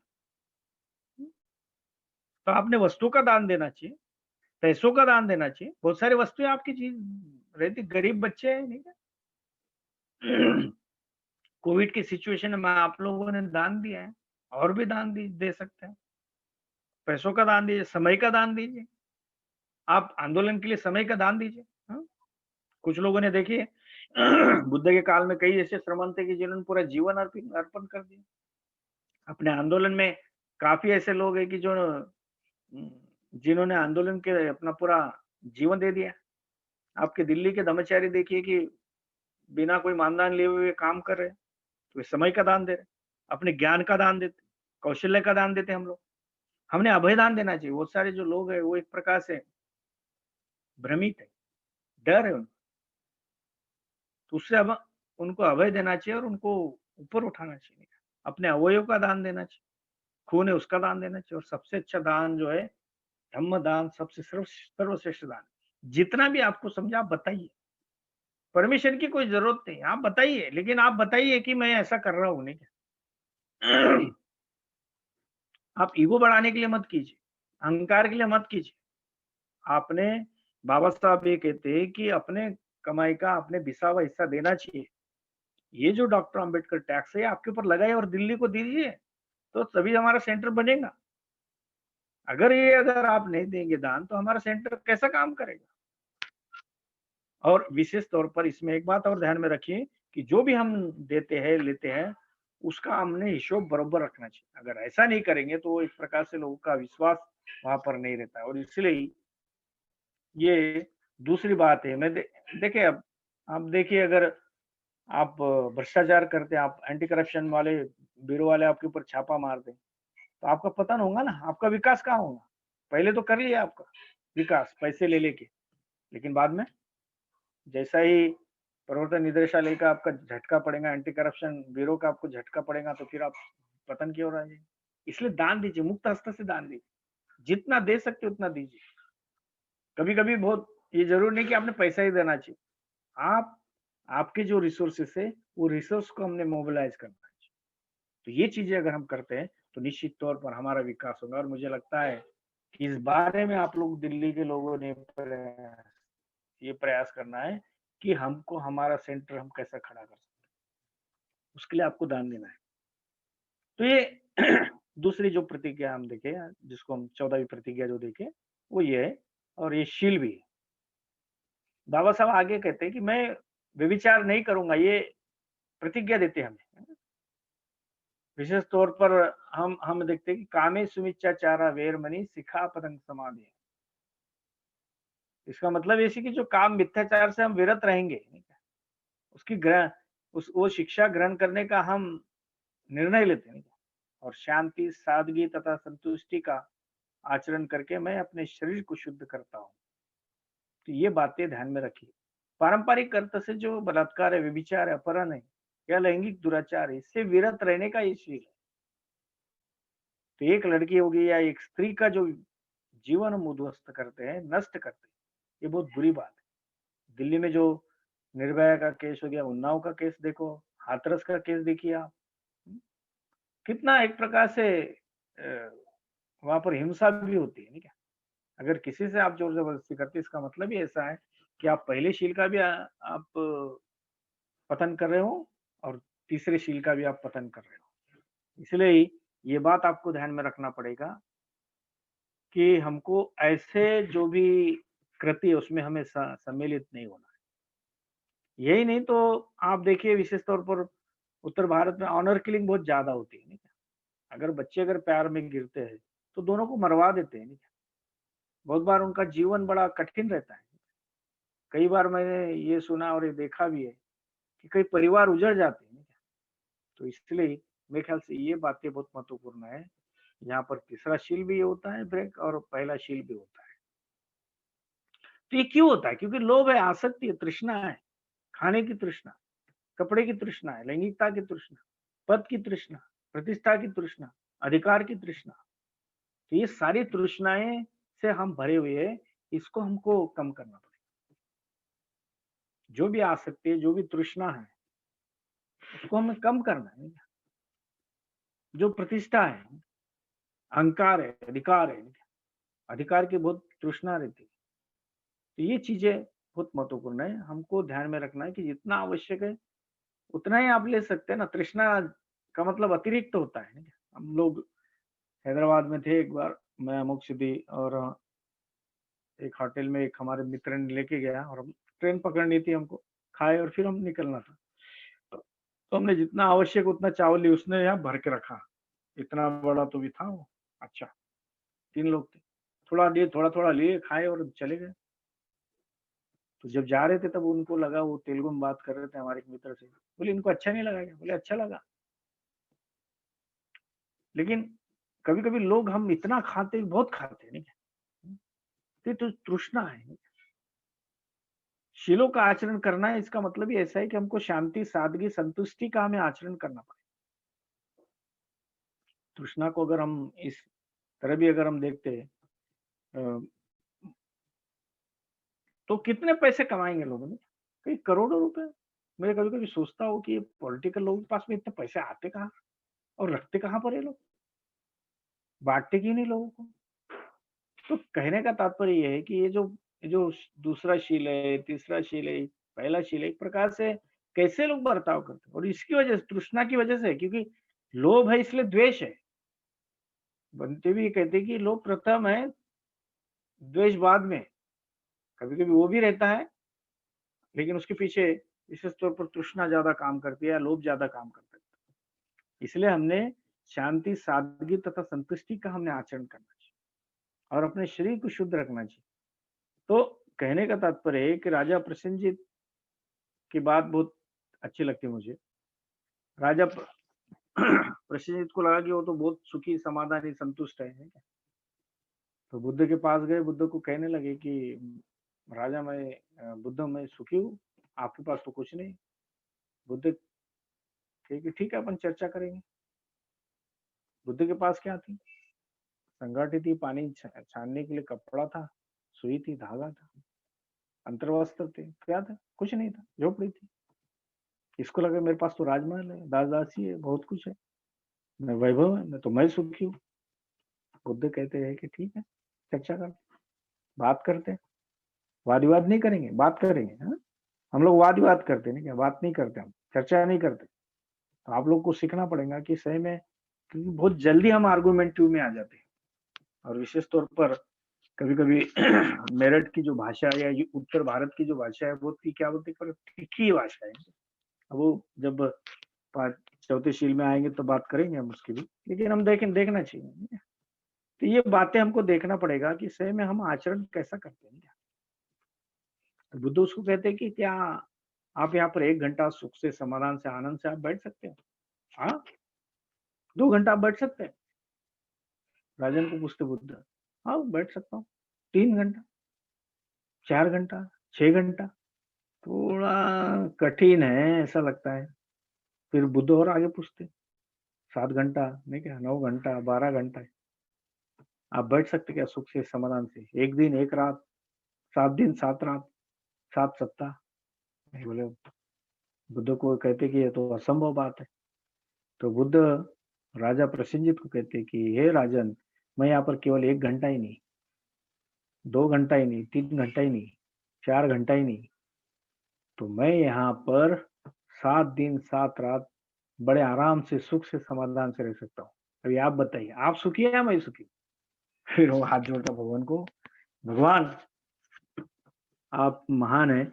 तो आपने वस्तु का दान देना चाहिए, पैसों का दान देना चाहिए। बहुत सारी वस्तुएं आपकी चीज रहती, गरीब बच्चे हैं नहीं क्या? कोविड की सिचुएशन में आप लोगों ने दान दिया है, और भी दान दे सकते हैं। पैसों का दान दीजिए, समय का दान दीजिए, आप आंदोलन के लिए समय का दान दीजिए। हाँ? कुछ लोगों ने देखिए बुद्ध के काल में कई ऐसे श्रमण थे कि जिन्होंने पूरा जीवन अर्पण कर दिया अपने आंदोलन में। काफी ऐसे लोग हैं कि जो जिन्होंने आंदोलन के अपना पूरा जीवन दे दिया। आपके दिल्ली के धर्मचारी देखिए कि बिना कोई मानदान लिए हुए काम कर रहे हैं, तो वे समय का दान दे रहे, अपने ज्ञान का दान देते, कौशल्य का दान देते। हम लोग हमने अभय दान देना चाहिए। बहुत सारे जो लोग हैं वो एक प्रकार से भ्रमित है, डर है उनको, तो उससे अब उनको अभय देना चाहिए और उनको ऊपर उठाना चाहिए। अपने अवयव का दान देना चाहिए, खून है उसका दान देना चाहिए। और सबसे अच्छा दान जो है धम्म दान, सबसे सर्वश्रेष्ठ दान। जितना भी आपको समझा आप बताइए, परमिशन की कोई जरूरत नहीं, आप बताइए, लेकिन आप बताइए कि मैं ऐसा कर रहा हूं नहीं क्या। आप ईगो बढ़ाने के लिए मत कीजिए, अहंकार के लिए मत कीजिए। आपने बाबा साहब ये कहते हैं कि अपने कमाई का अपने बिसा हुआ हिस्सा देना चाहिए। ये जो डॉक्टर अंबेडकर टैक्स है आपके ऊपर लगाए और दिल्ली को दीजिए, तो तभी हमारा सेंटर बनेगा। अगर आप नहीं देंगे दान तो हमारा सेंटर कैसा काम करेगा? और विशेष तौर पर इसमें एक बात और ध्यान में रखिए कि जो भी हम देते हैं लेते हैं उसका हमने हिसाब बराबर रखना चाहिए। अगर ऐसा नहीं करेंगे तो एक प्रकार से लोगों का विश्वास वहां पर नहीं रहता है। और इसलिए ये दूसरी बात है। देखिए, अब आप देखिए, अगर आप भ्रष्टाचार करते हैं, आप एंटी करप्शन वाले ब्यूरो वाले आपके ऊपर छापा मार दें तो आपका पतन होगा ना, आपका विकास कहाँ होगा? पहले तो कर लिया आपका विकास पैसे ले लेके, लेकिन बाद में जैसा ही प्रवर्तन निदेशालय का आपका झटका पड़ेगा, एंटी करप्शन ब्यूरो का आपको झटका पड़ेगा, तो फिर आप पतन की ओर आ जाएंगे। इसलिए दान दीजिए, मुक्त हस्त से दान दीजिए, जितना दे सकते उतना दीजिए। कभी कभी बहुत, ये जरूर नहीं कि आपने पैसा ही देना चाहिए, आप आपके जो रिसोर्सेस है वो रिसोर्स को हमने मोबिलाइज करना चाहिए। तो ये चीजें अगर हम करते हैं तो निश्चित तौर पर हमारा विकास होगा। और मुझे लगता है कि इस बारे में आप लोग दिल्ली के लोगों ने ये प्रयास करना है कि हमको हमारा सेंटर हम कैसा खड़ा कर सकते हैं, उसके लिए आपको दान देना है। तो ये दूसरी जो प्रतिज्ञा हम देखे, जिसको हम 14वीं प्रतिज्ञा जो देखे, वो ये है, और ये शील भी है। बाबा साहब आगे कहते हैं कि मैं व्यभिचार नहीं करूंगा, ये प्रतिज्ञा देते हैं हमें। विशेष तौर पर हम देखते हैं कि कामे सुमिच्चाचारा वेरमणि सिखापदं समाधि। इसका मतलब ऐसी कि जो काम मिथ्याचार से हम विरत रहेंगे, उसकी वो शिक्षा ग्रहण करने का हम निर्णय लेते हैं, और शांति, सादगी तथा संतुष्टि का आचरण करके मैं अपने शरीर को शुद्ध करता हूँ। तो ये बातें ध्यान में रखिए। पारंपरिक अर्थ से जो बलात्कार है, व्यभिचार है, अपहरण है या लैंगिक दुराचार है, इससे विरत रहने का ये शील है। तो एक लड़की होगी या एक स्त्री का जो जीवन हम उद्ध्वस्त करते हैं, नष्ट करते हैं, ये बहुत बुरी बात है। दिल्ली में जो निर्भया का केस हो गया, उन्नाव का केस देखो, हाथरस का केस देखिए आप, कितना एक प्रकार से वहां पर हिंसा भी होती है, नहीं क्या? अगर किसी से आप जोर जबरदस्ती करते, इसका मतलब ही ऐसा है कि आप पहले शील का भी आप पतन कर रहे हो, और तीसरे शील का भी आप पतन कर रहे हो। इसलिए ये बात आपको ध्यान में रखना पड़ेगा कि हमको ऐसे जो भी कृति है उसमें हमें सम्मिलित नहीं होना है। यही नहीं तो आप देखिए, विशेष तौर पर उत्तर भारत में ऑनर किलिंग बहुत ज्यादा होती है, नहीं क्या? अगर बच्चे अगर प्यार में गिरते हैं तो दोनों को मरवा देते हैं, नहीं क्या? बहुत बार उनका जीवन बड़ा कठिन रहता है। कई बार मैंने ये सुना और ये देखा भी है कि कई परिवार उजड़ जाते हैं, नहीं क्या? तो इसलिए मेरे ख्याल से ये बातें बहुत महत्वपूर्ण है। यहाँ पर तीसरा शील भी होता है ब्रेक, और पहला शील भी होता है। तो ये क्यों होता है? क्योंकि लोभ है, आसक्ति है, तृष्णा है, खाने की तृष्णा, कपड़े की तृष्णा है, लैंगिकता की तृष्णा, पद की तृष्णा, प्रतिष्ठा की तृष्णा, अधिकार की तृष्णा। तो ये सारी तृष्णाएं से हम भरे हुए हैं, इसको हमको कम करना पड़ेगा। जो भी आसक्ति है, जो भी तृष्णा है, उसको हमें कम करना है। जो प्रतिष्ठा है, अहंकार है, अधिकार है, अधिकार की बहुत तृष्णा रहती है। तो ये चीजें बहुत महत्वपूर्ण है, हमको ध्यान में रखना है कि जितना आवश्यक है उतना ही आप ले सकते हैं ना। तृष्णा का मतलब अतिरिक्त होता है। हम लोग हैदराबाद में थे एक बार, मैं अमुक सिद्धि, और एक होटल में एक हमारे मित्र ने लेके गया, और हम ट्रेन पकड़नी थी हमको, खाए और फिर हम निकलना था। तो हमने जितना आवश्यक उतना चावल लिया, उसने यहाँ भर के रखा, इतना बड़ा तो भी था वो। अच्छा, 3 लोग थे, थोड़ा लिए, थोड़ा थोड़ा लिए, खाए और चले गए। तो जब जा रहे थे तब उनको लगा, वो तेलुगु में बात कर रहे थे हमारे एक मित्र से, बोले इनको अच्छा नहीं लगा क्या? बोले अच्छा लगा। लेकिन कभी कभी लोग, हम इतना खाते, बहुत खाते, नहीं? तो तृष्णा है। शीलों का आचरण करना है, इसका मतलब ही ऐसा है कि हमको शांति, सादगी, संतुष्टि का हमें आचरण करना पड़ेगा। तृष्णा को अगर हम इस तरह भी अगर हम देखते हैं, तो कितने पैसे कमाएंगे लोगों ने? कई करोड़ों रुपए। मैं कभी कभी सोचता हूँ कि पॉलिटिकल लोगों के पास में इतने पैसे आते कहाँ और रखते कहाँ पर ये लोग, बांटते क्यों नहीं लोगों को? तो कहने का तात्पर्य ये है कि ये जो दूसरा शील है, तीसरा शील है, पहला शील है, एक प्रकार से कैसे लोग बर्ताव करते हैं, और इसकी वजह से, तृष्णा की वजह से, क्योंकि लोभ है इसलिए द्वेष है। बनते भी कहते हैं कि लोभ प्रथम है, द्वेष बाद में। कभी कभी वो भी रहता है, लेकिन उसके पीछे विशेष तौर पर तृष्णा ज्यादा काम करती है या लोभ ज्यादा काम करता है। इसलिए हमने शांति, सादगी तथा संतुष्टि का हमने आचरण करना चाहिए, और अपने शरीर को शुद्ध रखना चाहिए। तो कहने का तात्पर्य है कि राजा प्रसेनजीत की बात बहुत अच्छी लगती है मुझे। राजा प्रसेनजीत को लगा कि वो तो बहुत सुखी, समाधानी, संतुष्ट है। तो बुद्ध के पास गए, बुद्ध को कहने लगे कि राजा बुद्ध मैं सुखी हूँ, आपके पास तो कुछ नहीं। बुद्ध ठीक है अपन चर्चा करेंगे। बुद्ध के पास क्या थी? संगाठी थी, पानी छानने के लिए कपड़ा था, सुई थी, धागा था, अंतर्वस्त्र थे, क्या था? कुछ नहीं था, झोपड़ी थी। इसको लगा मेरे पास तो राजमहल है, दास दासी है, बहुत कुछ है, मैं वैभव है, तो मैं सुखी हूँ। बुद्ध कहते हैं कि ठीक है चर्चा कर, बात करते हैं, वाद विवाद नहीं करेंगे, बात करेंगे। हाँ? हम लोग वाद विवाद करते नहीं, क्या बात नहीं करते, हम चर्चा नहीं करते। तो आप लोग को सीखना पड़ेगा कि सही में, क्योंकि बहुत जल्दी हम आर्गुमेंटिव में आ जाते हैं। और विशेष तौर पर कभी कभी मेरठ की जो भाषा या उत्तर भारत की जो भाषा है वो क्या बोलते हैं, तीखी भाषा है। अब वो जब चौथे शील में आएंगे तो बात करेंगे हम उसकी भी, लेकिन हम देखना चाहिए। तो ये बातें हमको देखना पड़ेगा कि सही में हम आचरण कैसा करते हैं। तो बुद्ध उसको कहते हैं कि क्या आप यहाँ पर 1 घंटा सुख से, समाधान से, आनंद से आप बैठ सकते हैं? हाँ, 2 घंटा आप बैठ सकते हैं? राजन को पूछते बुद्ध। हाँ बैठ सकता हूँ। 3 घंटा, 4 घंटा, 6 घंटा, थोड़ा कठिन है ऐसा लगता है। फिर बुद्ध और आगे पूछते, 7 घंटा नहीं क्या, 9 घंटा, 12 घंटा है, आप बैठ सकते क्या सुख से, समाधान से? 1 दिन 1 रात, 7 दिन 7 रात, 7 सप्ताह? नहीं बोले। बुद्ध को कहते कि ये तो असंभव बात है। तो बुद्ध राजा प्रसेनजित को कहते कि हे राजन, मैं यहाँ पर केवल 1 घंटा ही नहीं, 2 घंटा ही नहीं, 3 घंटा ही नहीं, 4 घंटा ही नहीं, तो मैं यहाँ पर 7 दिन 7 रात बड़े आराम से, सुख से, समाधान से रह सकता हूँ। अभी आप बताइए, आप सुखी है या मैं सुखी? फिर वो हाथ जोड़ता भगवान को, भगवान आप महान है,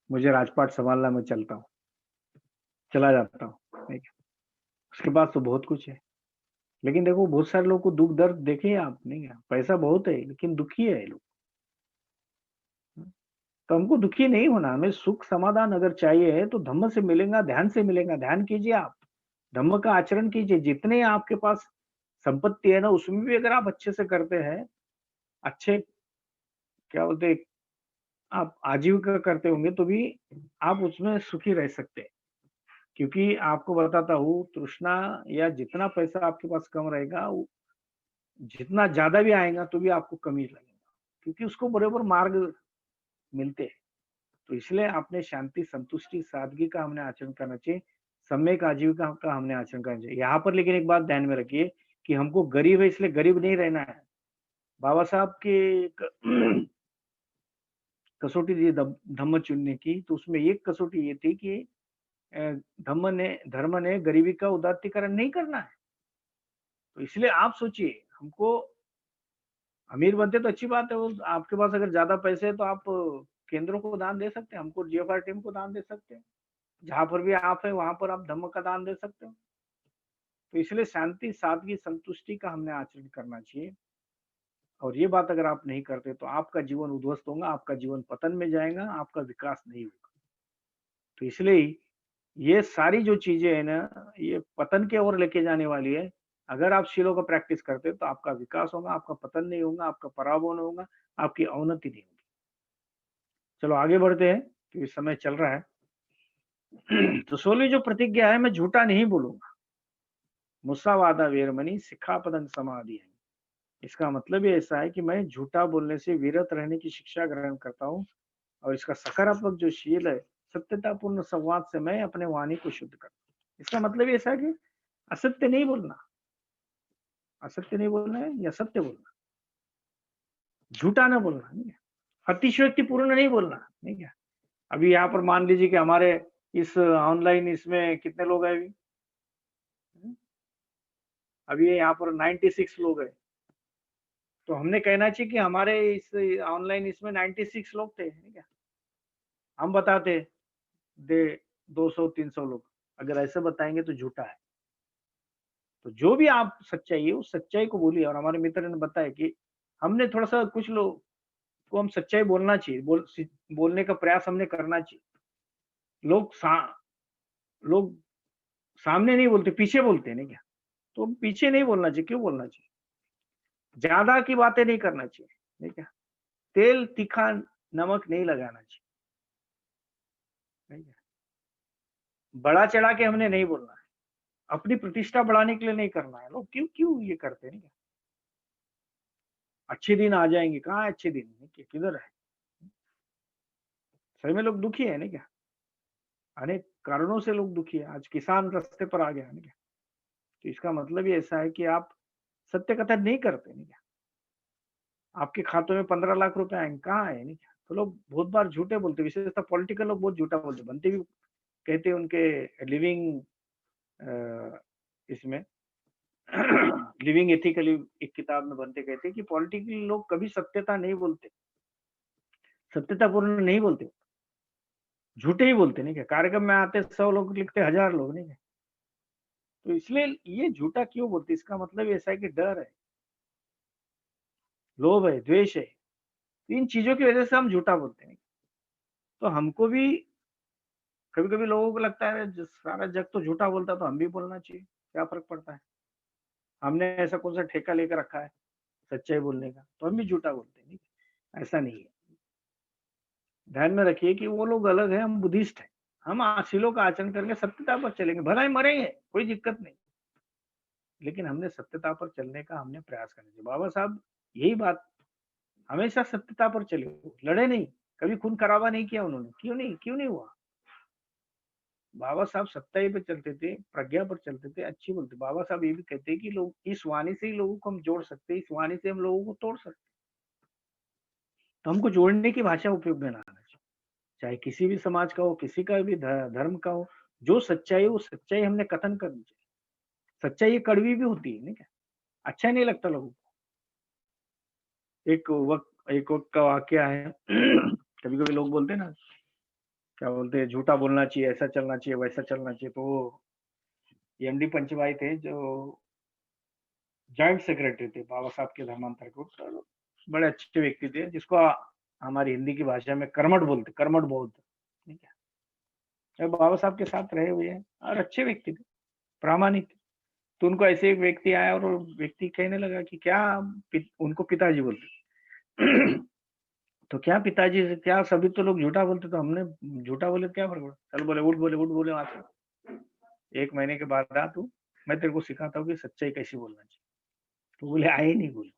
मुझे राजपाट संभालना, मैं चलता हूँ, चला जाता हूँ। उसके पास तो बहुत कुछ है, लेकिन देखो बहुत सारे लोग को दुख दर्द देखे आप नहीं, पैसा बहुत है लेकिन दुखी है लोग। तो हमको दुखी नहीं होना, हमें सुख समाधान अगर चाहिए है तो धम्म से मिलेगा, ध्यान से मिलेगा। ध्यान कीजिए, आप धम्म का आचरण कीजिए। जितने आपके पास संपत्ति है ना, उसमें भी अगर आप अच्छे से करते हैं, अच्छे क्या बोलते, आप आजीविका करते होंगे तो भी आप उसमें सुखी रह सकते हैं। क्योंकि आपको बताता हूँ, तृष्णा या जितना पैसा आपके पास कम रहेगा, जितना ज्यादा भी आएगा तो भी आपको कमी लगेगा, क्योंकि उसको बराबर मार्ग मिलते हैं। तो इसलिए आपने शांति, संतुष्टि, सादगी का हमने आचरण करना चाहिए, सम्यक आजीविका का हमने आचरण करना चाहिए। यहाँ पर लेकिन एक बात ध्यान में रखिए कि हमको गरीब है इसलिए गरीब नहीं रहना है। बाबा साहब की कसौटी दी धम्म चुनने की, तो उसमें एक कसौटी ये थी कि धर्म ने गरीबी का उदात्तीकरण नहीं करना है। तो इसलिए आप सोचिए, हमको अमीर बनते तो अच्छी बात है, वो आपके पास अगर ज्यादा पैसे है तो आप केंद्रों को दान दे सकते हैं, हमको जीएफआर टीम को दान दे सकते हैं, जहां पर भी आप है वहां पर आप धम्म का दान दे सकते हो। तो इसलिए शांति, सादगी, संतुष्टि का हमने आचरण करना चाहिए। और ये बात अगर आप नहीं करते तो आपका जीवन उद्ध्वस्त होगा, आपका जीवन पतन में जाएगा, आपका विकास नहीं होगा। तो इसलिए ये सारी जो चीजें है ना, ये पतन की ओर लेके जाने वाली है। अगर आप शीलों का प्रैक्टिस करते तो आपका विकास होगा, आपका पतन नहीं होगा, आपका पराभव नहीं होगा, आपकी अवनति नहीं होगी। चलो आगे बढ़ते हैं क्योंकि समय चल रहा है। तो 16वीं जो प्रतिज्ञा है, मैं झूठा नहीं बोलूंगा, मुसावादा वेरमणि सिक्खापदं समाधियामि। इसका मतलब ही ऐसा है कि मैं झूठा बोलने से विरत रहने की शिक्षा ग्रहण करता हूँ, और इसका सकारात्मक जो शील है, सत्यतापूर्ण संवाद से मैं अपने वाणी को शुद्ध करता हूँ। इसका मतलब ऐसा है कि असत्य नहीं बोलना, असत्य नहीं बोलना है या सत्य बोलना, झूठा ना बोलना, नहीं है, अतिशयोक्तिपूर्ण नहीं बोलना, नहीं क्या। अभी यहाँ पर मान लीजिए कि हमारे इस ऑनलाइन इसमें कितने लोग हैं अभी यहाँ पर 96 लोग हैं। तो हमने कहना चाहिए कि हमारे इस ऑनलाइन इसमें 96 लोग थे, नहीं क्या। हम बताते दे 200-300 लोग, अगर ऐसे बताएंगे तो झूठा है। तो जो भी आप सच्चाई है उस सच्चाई को बोलिए। और हमारे मित्र ने बताया कि हमने थोड़ा सा कुछ लोग को हम सच्चाई बोलना चाहिए, बोलने का प्रयास हमने करना चाहिए। लोग सामने नहीं बोलते, पीछे बोलते हैं, नहीं क्या। तो पीछे नहीं बोलना चाहिए, क्यों बोलना चाहिए? ज्यादा की बातें नहीं करना चाहिए, ठीक है। तेल तीखा नमक नहीं लगाना चाहिए, ठीक है। बड़ा चढ़ा के हमने नहीं बोलना है, अपनी प्रतिष्ठा बढ़ाने के लिए नहीं करना है। लोग क्यों क्यों ये करते हैं क्या? अच्छे दिन आ जाएंगे, कहाँ है अच्छे दिन, नहीं क्या? किधर है? सही में लोग दुखी है नहीं क्या? अनेक कारणों से लोग दुखी है। आज किसान रास्ते पर आ गया नहीं क्या? तो इसका मतलब ही ऐसा है कि आप सत्य कथन नहीं करते नहीं क्या? आपके खातों में 15 लाख रुपए आएंगे, कहाँ है नहीं क्या? तो लोग बहुत बार झूठे बोलते, विशेषतः पॉलिटिकल लोग बहुत झूठा बोलते। बनते भी कहते हैं उनके लिविंग इसमें लिविंग एथिकली एक किताब में बनते कहते हैं कि पॉलिटिकल लोग कभी सत्यता नहीं बोलते, सत्यतापूर्ण नहीं बोलते, झूठे ही बोलते नहीं क्या? कार्यक्रम में आते 100 लोग लिखते 1000 लोग नहीं क्या? तो इसलिए ये झूठा क्यों बोलते? इसका मतलब ऐसा है कि डर है, लोभ है, द्वेष है। इन चीजों की वजह से हम झूठा बोलते हैं। तो हमको भी कभी कभी लोगों को लगता है सारा जग तो झूठा बोलता है तो हम भी बोलना चाहिए, क्या फर्क पड़ता है? हमने ऐसा कौन सा ठेका लेकर रखा है सच्चाई बोलने का? तो हम भी झूठा बोलते हैं, नहीं? ऐसा नहीं है। ध्यान में रखिए कि वो लोग अलग है, हम बुद्धिस्ट हैं। हम आशीलों का आचरण करके सत्यता पर चलेंगे, भला ही मरेंगे, कोई दिक्कत नहीं, लेकिन हमने सत्यता पर चलने का हमने प्रयास करना चाहिए। बाबा साहब यही बात, हमेशा सत्यता पर चले, लड़े नहीं, कभी खून खराबा नहीं किया उन्होंने। क्यों नहीं हुआ? बाबा साहब सच्चाई पे चलते थे, प्रज्ञा पर चलते थे, अच्छी बोलते। बाबा साहब ये भी कहते हैं कि लोग इस वाणी से ही लोगों को हम जोड़ सकते हैं, इस वाणी से हम लोगों को तोड़ सकते हैं। तो हमको जोड़ने की भाषा उपयोग में लाना चाहिए, चाहे किसी भी समाज का हो, किसी का भी धर्म का हो। जो सच्चाई है वो सच्चाई हमने कथन करनी चाहिए। सच्चाई ये कड़वी भी होती है, नहीं क्या? अच्छा नहीं लगता लोगों को। एक वक्त का वाकया है कभी कभी लोग बोलते हैं ना, क्या बोलते हैं, झूठा बोलना चाहिए, ऐसा चलना चाहिए, वैसा चलना चाहिए। तो एमडी पंचभाई थे जो जॉइंट सेक्रेटरी थे बाबा साहब के धर्मांतर को, तो बड़े अच्छे व्यक्ति थे, जिसको हमारी हिंदी की भाषा में कर्मठ बोलते, कर्मठ बौद्ध, ठीक है। बाबा साहब के साथ रहे हुए हैं और अच्छे व्यक्ति थे, प्रामाणिक थे। तो उनको ऐसे एक व्यक्ति आया और वो व्यक्ति कहने लगा कि क्या उनको पिताजी बोलते तो क्या पिताजी से क्या, सभी तो लोग झूठा बोलते, तो हमने झूठा बोले क्या फर्क पड़ा? चल बोले उठ बोले वहां से, 1 महीने के बाद आ तू, मैं तेरे को सिखाता हूँ कि सच्चाई कैसी बोलना चाहिए। तो बोले आए नहीं बोले।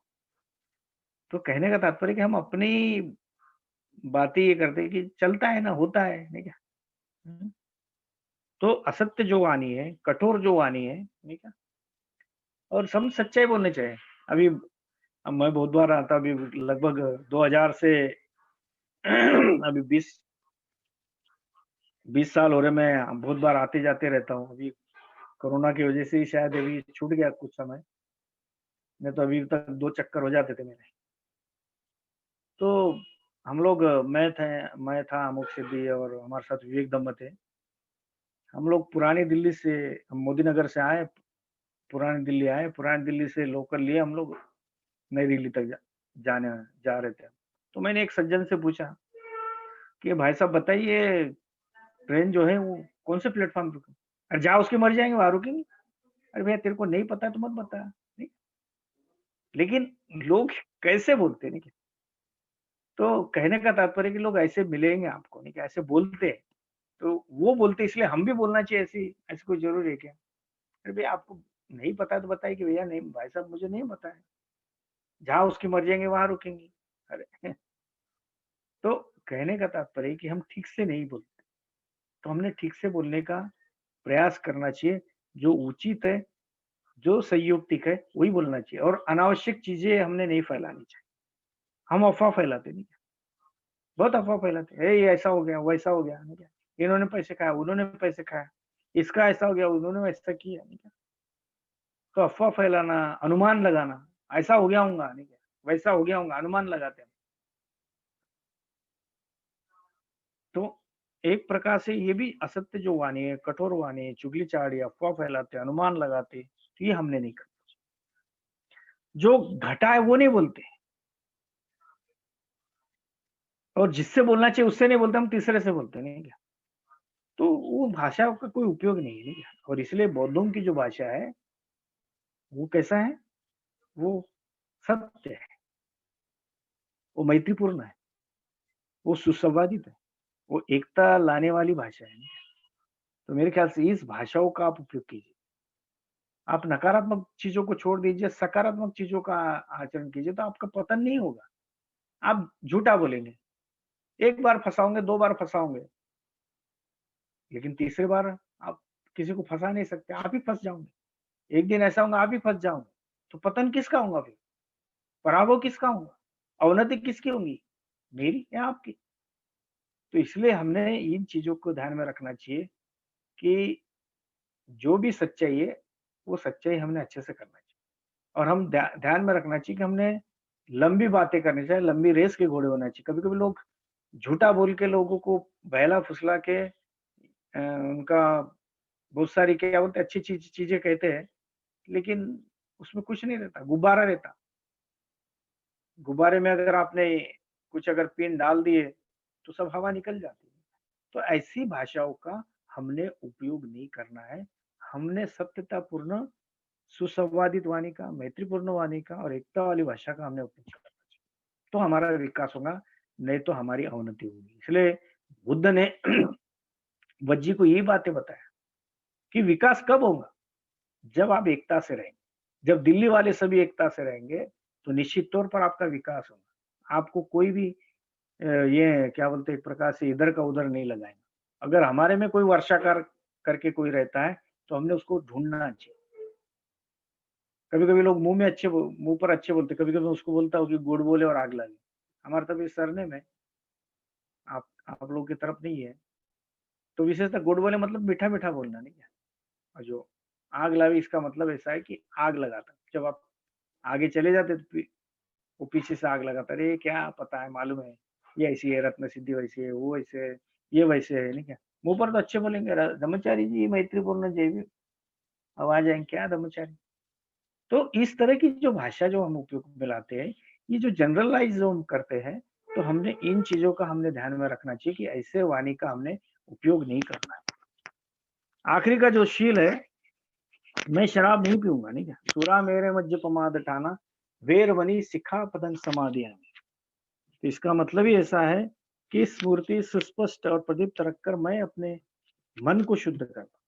तो कहने का तात्पर्य कि हम अपनी बातें ये करते हैं कि चलता है ना, होता है नहीं क्या? तो असत्य जो वाणी है, कठोर जो वाणी है, नहीं क्या? और सब सच्चाई बोलने चाहिए। अभी अब मैं बहुत बार आता, अभी लगभग 2000 से अभी 20 साल हो रहे, मैं बहुत बार आते जाते रहता हूँ। अभी कोरोना की वजह से ही शायद अभी छूट गया कुछ समय, नहीं तो अभी तक 2 चक्कर हो जाते थे मेरे। तो हम लोग, मैं था अमुक सिद्धि और हमारे साथ विवेक दम्म थे। हम लोग पुरानी दिल्ली से, हम मोदी नगर से आए, पुरानी दिल्ली आए, पुरानी दिल्ली से लोकल लिए हम लोग नई दिल्ली तक जा रहे थे। तो मैंने एक सज्जन से पूछा कि भाई साहब बताइए, ट्रेन जो है वो कौन से प्लेटफॉर्म पे रुके? अरे जहाँ उसकी मर जाएंगे वहां रुकेंगे। अरे भैया तेरे को नहीं पता है तो मत बता, नहीं? लेकिन लोग कैसे बोलते हैं, नहीं? तो कहने का तात्पर्य कि लोग ऐसे मिलेंगे आपको, नहीं? ऐसे बोलते हैं, तो वो बोलते इसलिए हम भी बोलना चाहिए। ऐसी ऐसी कोई जरूरी है क्या? अरे भैया आपको नहीं पता है तो बताइए कि भैया नहीं भाई साहब मुझे नहीं पता है, जहाँ उसकी मर जाएंगे वहां रुकेंगे। अरे तो कहने का तात्पर्य कि हम ठीक से नहीं बोलते, तो हमने ठीक से बोलने का प्रयास करना चाहिए। जो उचित है, जो संयुक्तिक है वही बोलना चाहिए, और अनावश्यक चीजें हमने नहीं फैलानी चाहिए। हम अफवाह फैलाते नहीं, बहुत अफवाह फैलाते हैं, ये ऐसा हो गया, वैसा हो गया, नहीं क्या? इन्होंने पैसे खाया, उन्होंने पैसे खाया, इसका ऐसा हो गया, उन्होंने वैसा किया, नहीं क्या? तो अफवाह फैलाना, अनुमान लगाना, ऐसा हो गया होगा, नहीं क्या? वैसा हो गया होगा, अनुमान लगाते हैं। तो एक प्रकार से ये भी असत्य जो वाणी है, कठोर वाणी है, चुगली चाड़ी, अफवाह फैलाते, अनुमान लगाते, तो ये हमने नहीं करना। जो घटा है वो नहीं बोलते, और जिससे बोलना चाहिए उससे नहीं बोलते, हम तीसरे से बोलते, नहीं क्या? तो वो भाषा का कोई उपयोग नहीं है, नहीं क्या? और इसलिए बौद्धों की जो भाषा है वो कैसा है, वो सत्य है, वो मैत्रीपूर्ण है, वो सुसंवादित है, वो एकता लाने वाली भाषा है। तो मेरे ख्याल से इस भाषाओं का आप उपयोग कीजिए। आप नकारात्मक चीजों को छोड़ दीजिए, सकारात्मक चीजों का आचरण कीजिए, तो आपका पतन नहीं होगा। आप झूठा बोलेंगे, एक बार फंसाओगे, 2 बार फंसाओगे, लेकिन तीसरी बार आप किसी को फंसा नहीं सकते, आप ही फंस जाओगे। एक दिन ऐसा होगा आप ही फंस जाओगे, तो पतन किसका होगा फिर? पराभव किसका होगा? अवनति किसकी होगी? मेरी या आपकी? तो इसलिए हमने इन चीजों को ध्यान में रखना चाहिए कि जो भी सच्चाई है, वो सच्चाई हमने अच्छे से करना चाहिए। और हम ध्यान में रखना चाहिए कि हमने लंबी बातें करनी चाहिए, लंबी रेस के घोड़े होना चाहिए। कभी-कभी लोग झूठा बोल के लोगों को बहला-फुसला के उनका बहुत सारी क्या बोलते हैं अच्छी चीजें कहते हैं, लेकिन उसमें कुछ नहीं रहता, गुब्बारा रहता। गुब्बारे में अगर आपने कुछ अगर पिन डाल दिए, तो सब हवा निकल जाती है। तो ऐसी भाषाओं का हमने उपयोग नहीं करना है। हमने सत्यतापूर्ण, सुसंवादित वाणी का, मैत्रीपूर्ण वाणी का और एकता वाली भाषा का हमने उपयोग करना चाहिए। तो हमारा विकास होगा, नहीं तो हमारी अवनति होगी। इसलिए बुद्ध ने वज्जी को यही बातें बताया कि विकास कब होगा? जब आप एकता से रहेंगे। जब दिल्ली वाले सभी एकता से रहेंगे, तो निश्चित तौर पर आपका विकास होगा। आपको कोई भी ये क्या बोलते हैं एक प्रकार से इधर का उधर नहीं लगाएगा। अगर हमारे में कोई वर्षाकार करके कोई रहता है, तो हमने उसको ढूंढना चाहिए। कभी-कभी लोग मुँह पर अच्छे बोलते, कभी-कभी मैं उसको बोलता हूँ कि गुड़ बोले और आग लगे। हमारा तो ये सरनेम है, आप लोगों की तरफ नहीं है। तो विशेषतः गुड़ बोले मतलब मीठा-मीठा बोलना नहीं है। और जो आग लावे इसका मतलब ऐसा है कि आग लगाता। जब आप आगे चले जाते तो वो पीछे से आग लगाता, अरे क्या पता है, मालूम है, ये ऐसी है, रत्न सिद्धि वैसी है, वो ऐसे है, ये वैसे है, नहीं क्या? मुँह पर तो अच्छे बोलेंगे, ब्रह्मचारी जी मैत्रीपूर्ण जय भी, अब आ जाएंगे क्या ब्रह्मचारी। तो इस तरह की जो भाषा जो हम उपयोग में लाते हैं, ये जो जनरलाइज जो हम करते हैं, तो हमने इन चीजों का हमने ध्यान में रखना चाहिए कि ऐसे वाणी का हमने उपयोग नहीं करना है। आखिरी का जो शील है, मैं शराब नहीं पीऊंगा, नहीं क्या? सुरा मेरे मज्ज पमाद ठाना, वेर बनी सिखा पदन समाधि। तो इसका मतलब ही ऐसा है कि स्मृति सुस्पष्ट और प्रदीप्त रखकर मैं अपने मन को शुद्ध करता।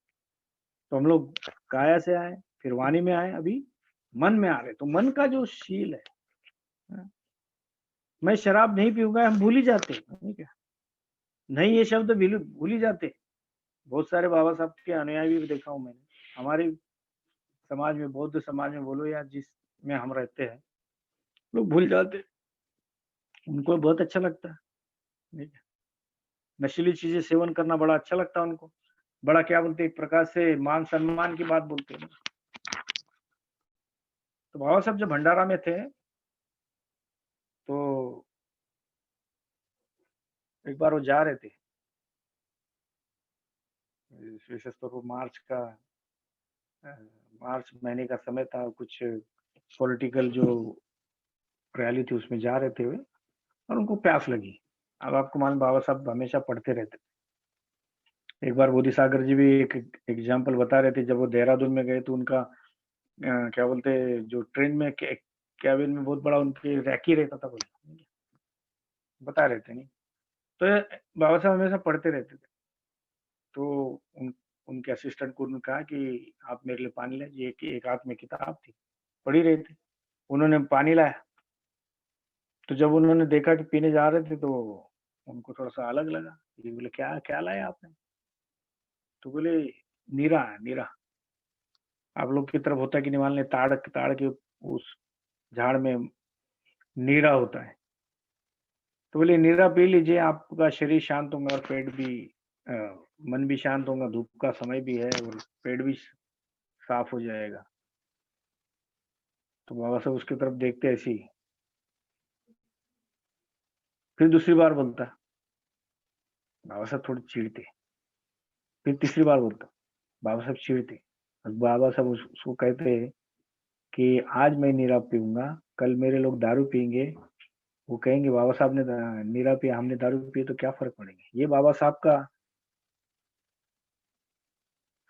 तो हम लोग काया से आए, फिर वाणी में आए, अभी मन में आ रहे। तो मन का जो शील है, मैं शराब नहीं पीऊंगा, हम भूल ही जाते हैं, क्या? नहीं, ये शब्द भूल ही जाते। बहुत सारे बाबा साहब के अनुयायी भी देखा हूं मैंने। हमारे समाज में, बौद्ध समाज में बोलो या जिसमें हम रहते हैं, लोग भूल जाते। उनको बहुत अच्छा लगता है, नहीं क्या? नशीली चीजें सेवन करना बड़ा अच्छा लगता है उनको। बड़ा क्या बोलते हैं, एक प्रकार से मान सम्मान की बात बोलते हैं। तो बाबा साहब जब भंडारा में थे, तो एक बार वो जा रहे थे, विशेष तौर पर मार्च महीने का समय था, कुछ पॉलिटिकल जो रैली थी उसमें जा रहे थे वे, और उनको प्यास लगी। अब आपको मालूम, बाबा साहब हमेशा पढ़ते रहते। एक बार बोधि सागर जी भी एक एग्जाम्पल बता रहे थे, जब वो देहरादून में गए तो उनका क्या बोलते, जो ट्रेन में कैबिन में बहुत बड़ा उनके रैकी रहता था, बोले बता रहे थे। नहीं तो बाबा साहब हमेशा पढ़ते रहते थे। तो उनके असिस्टेंट को उन्होंने कहा कि आप मेरे लिए पानी लाइए। एक हाथ में किताब थी, पढ़ ही रहे थे। उन्होंने पानी लाया, तो जब उन्होंने देखा कि पीने जा रहे थे, तो उनको थोड़ा सा अलग लगा। ये बोले क्या क्या लाया आपने? तो बोले नीरा है, नीरा। आप लोग की तरफ होता है कि नहीं मालूम, ताड़ के उस झाड़ में नीरा होता है। तो बोले नीरा पी लीजिए, आपका शरीर शांत होगा और पेट भी मन भी शांत होगा, धूप का समय भी है और पेट भी साफ हो जाएगा। तो बाबा साहब उसकी तरफ देखते ऐसी, फिर दूसरी बार बोलता, बाबा साहब थोड़ी चिढ़ते। फिर तीसरी बार बोलता, बाबा साहब चिढ़ते। बाबा साहब उसको कहते कि आज मैं नीरा पीऊंगा, कल मेरे लोग दारू पियेंगे, वो कहेंगे बाबा साहब ने नीरा पिया, हमने दारू पी, तो क्या फर्क पड़ेगा। ये बाबा साहब का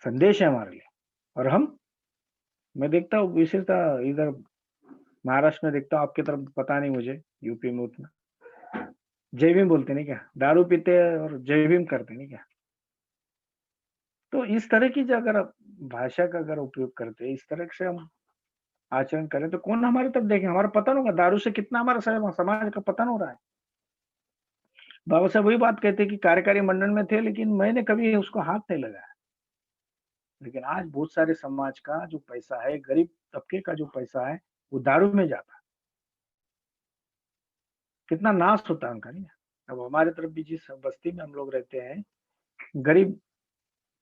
संदेश है हमारे लिए। और मैं देखता हूँ विशेषता इधर महाराष्ट्र में देखता हूँ, आपकी तरफ पता नहीं मुझे, यूपी में उतना जय भीम बोलते नहीं क्या, दारू पीते हैं और जय भीम करते नहीं क्या। तो इस तरह की जो अगर आप भाषा का अगर उपयोग करते हैं, इस तरह से हम आचरण करें तो कौन हमारी तरफ देखे, हमारा पतन होगा। दारू से कितना हमारा समाज का पतन हो रहा है। बाबा साहब वही बात कहते हैं कि कार्यकारी मंडल में थे, लेकिन मैंने कभी उसको हाथ नहीं लगाया। लेकिन आज बहुत सारे समाज का जो पैसा है, गरीब तबके का जो पैसा है, वो दारू में जाता है। कितना नाश होता है उनका नहीं। अब हमारे तरफ भी जिस बस्ती में हम लोग रहते हैं, गरीब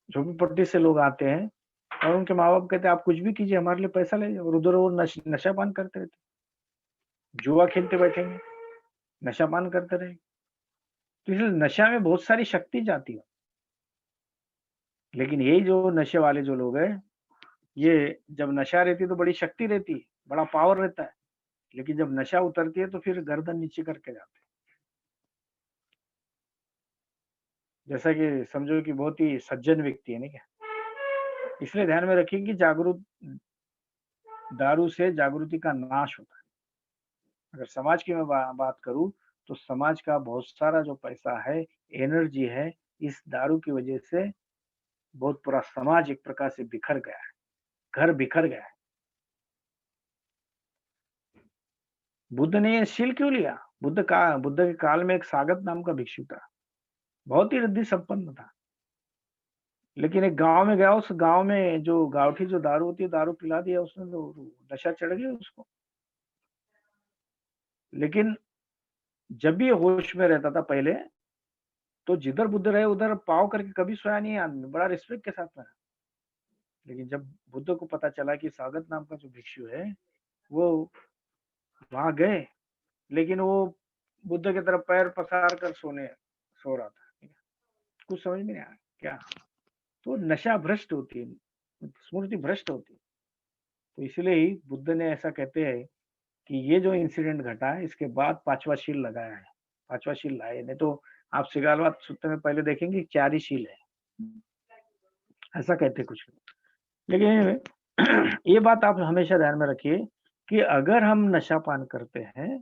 झोपड़पट्टी से लोग आते हैं और उनके माँ बाप कहते हैं आप कुछ भी कीजिए, हमारे लिए पैसा ले जाओ, और उधर वो नशा पान करते रहते, जुआ खेलते बैठेंगे, नशा पान करते रहेंगे। तो इसलिए नशा में बहुत सारी शक्ति जाती है। लेकिन यही जो नशे वाले जो लोग हैं, ये जब नशा रहती है तो बड़ी शक्ति रहती है, बड़ा पावर रहता है, लेकिन जब नशा उतरती है तो फिर गर्दन नीचे करके जाते हैं। जैसा कि समझो कि बहुत ही सज्जन व्यक्ति है नहीं क्या। इसलिए ध्यान में रखिए कि दारू से जागृति का नाश होता है। अगर समाज की मैं बात करूं तो समाज का बहुत सारा जो पैसा है, एनर्जी है, इस दारू की वजह से बहुत पूरा समाज एक प्रकार से बिखर गया है, घर बिखर गया है। बुद्ध ने ये शील क्यों लिया? बुद्ध के काल में एक सागत नाम का भिक्षु था, बहुत ही रिद्धि संपन्न था, लेकिन एक गांव में गया, उस गांव में जो गांवठी जो दारू होती है, दारू पिला दिया उसने, तो नशा चढ़ गया उसको। लेकिन जब भी होश में रहता था पहले, तो जिधर बुद्ध रहे उधर पाव करके कभी सोया नहीं आदमी, बड़ा रिस्पेक्ट के साथ में। लेकिन जब बुद्ध को पता चला कि सागत नाम का जो भिक्षु है वो वहां गए, लेकिन वो बुद्ध की तरफ पैर पसार कर सो रहा था, कुछ समझ में नहीं आया क्या। तो नशा भ्रष्ट होती है, स्मृति भ्रष्ट होती है। तो इसलिए ही बुद्ध ने ऐसा कहते हैं कि ये जो इंसिडेंट घटा है, इसके बाद 5वां शील लगाया है, 5वां शील लाए। नहीं तो आप सिगालवाद सूत्र में पहले देखेंगे 4 ही शील है, ऐसा कहते कुछ लोग। लेकिन ये बात आप हमेशा ध्यान में रखिए कि अगर हम नशा पान करते हैं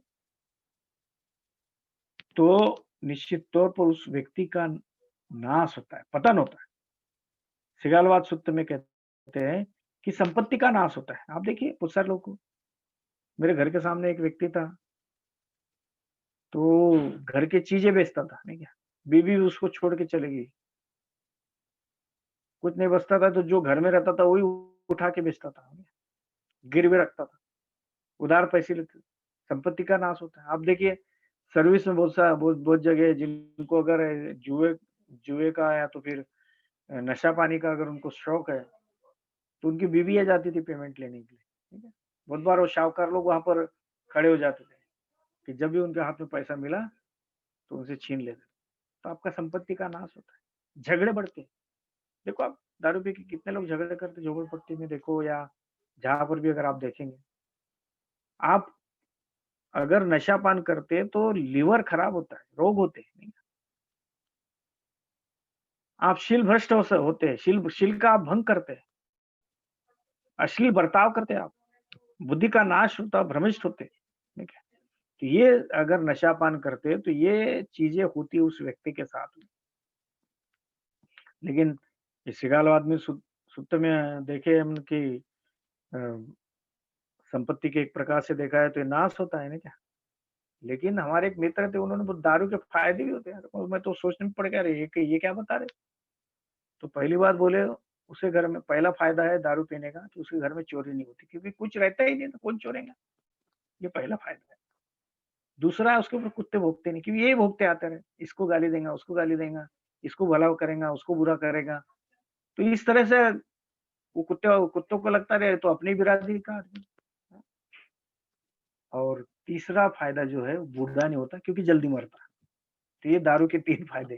तो निश्चित तौर पर उस व्यक्ति का नाश होता है, पतन होता है। सिगालवाद सूत्र में कहते हैं कि संपत्ति का नाश होता है। आप देखिए बहुत सारे लोग को, मेरे घर के सामने एक व्यक्ति था, तो घर की चीजें बेचता था नहीं क्या, बीवी उसको छोड़ के चली गई, कुछ नहीं बचता था, तो जो घर में रहता था वही उठा के बेचता था, गिरवे रखता था, उधार पैसे लेते। संपत्ति का नाश होता है। आप देखिए सर्विस में बहुत जगह जिनको अगर जुए का या तो फिर नशा पानी का अगर उनको शौक है, तो उनकी बीवी आ जाती थी पेमेंट लेने के लिए, ठीक है। बहुत बार वो शाहूकार लोग वहां पर खड़े हो जाते थे कि जब भी उनके हाथ में पैसा मिला तो उनसे छीन लेते। तो आपका संपत्ति का नाश होता है, झगड़े बढ़ते। देखो आप दारू पी के कितने लोग झगड़े करते, झोपड़पट्टी में देखो या जहां पर भी अगर आप देखेंगे। आप अगर नशा पान करते तो लीवर खराब होता है, रोग होते हैं। आप शील भ्रष्ट होते हैं, शील का आप भंग करते हैं, अश्लील बर्ताव करते हैं, आप बुद्धि का नाश होता, भ्रमिष्ट होते, ठीक है। तो ये अगर नशा पान करते तो ये चीजें होती उस व्यक्ति के साथ में। लेकिन इस सिगालवाद में सूत्र में देखे हम कि संपत्ति के एक प्रकार से देखा है तो ये नाश होता है ना क्या। लेकिन हमारे एक मित्र थे, उन्होंने दारू के फायदे भी होते हैं, और मैं तो सोचने में पड़ गया, ये क्या बता रहे। तो पहली बात बोले, उसे घर में पहला फायदा है दारू पीने का कि उसके घर में चोरी नहीं होती, क्योंकि कुछ रहता ही नहीं तो कौन चोरेगा, ये पहला फायदा है। दूसरा है उसके ऊपर कुत्ते भोगते नहीं, क्योंकि यही भोगते आते रहे, इसको गाली देगा, उसको गाली देगा, इसको भला करेगा, उसको बुरा करेगा। तो इस तरह से वो कुत्तों को लगता रहे तो अपनी बिरादरी का आदमी। और तीसरा फायदा जो है बूढ़ा नहीं होता, क्योंकि जल्दी मरता। तो ये दारू के 3 फायदे।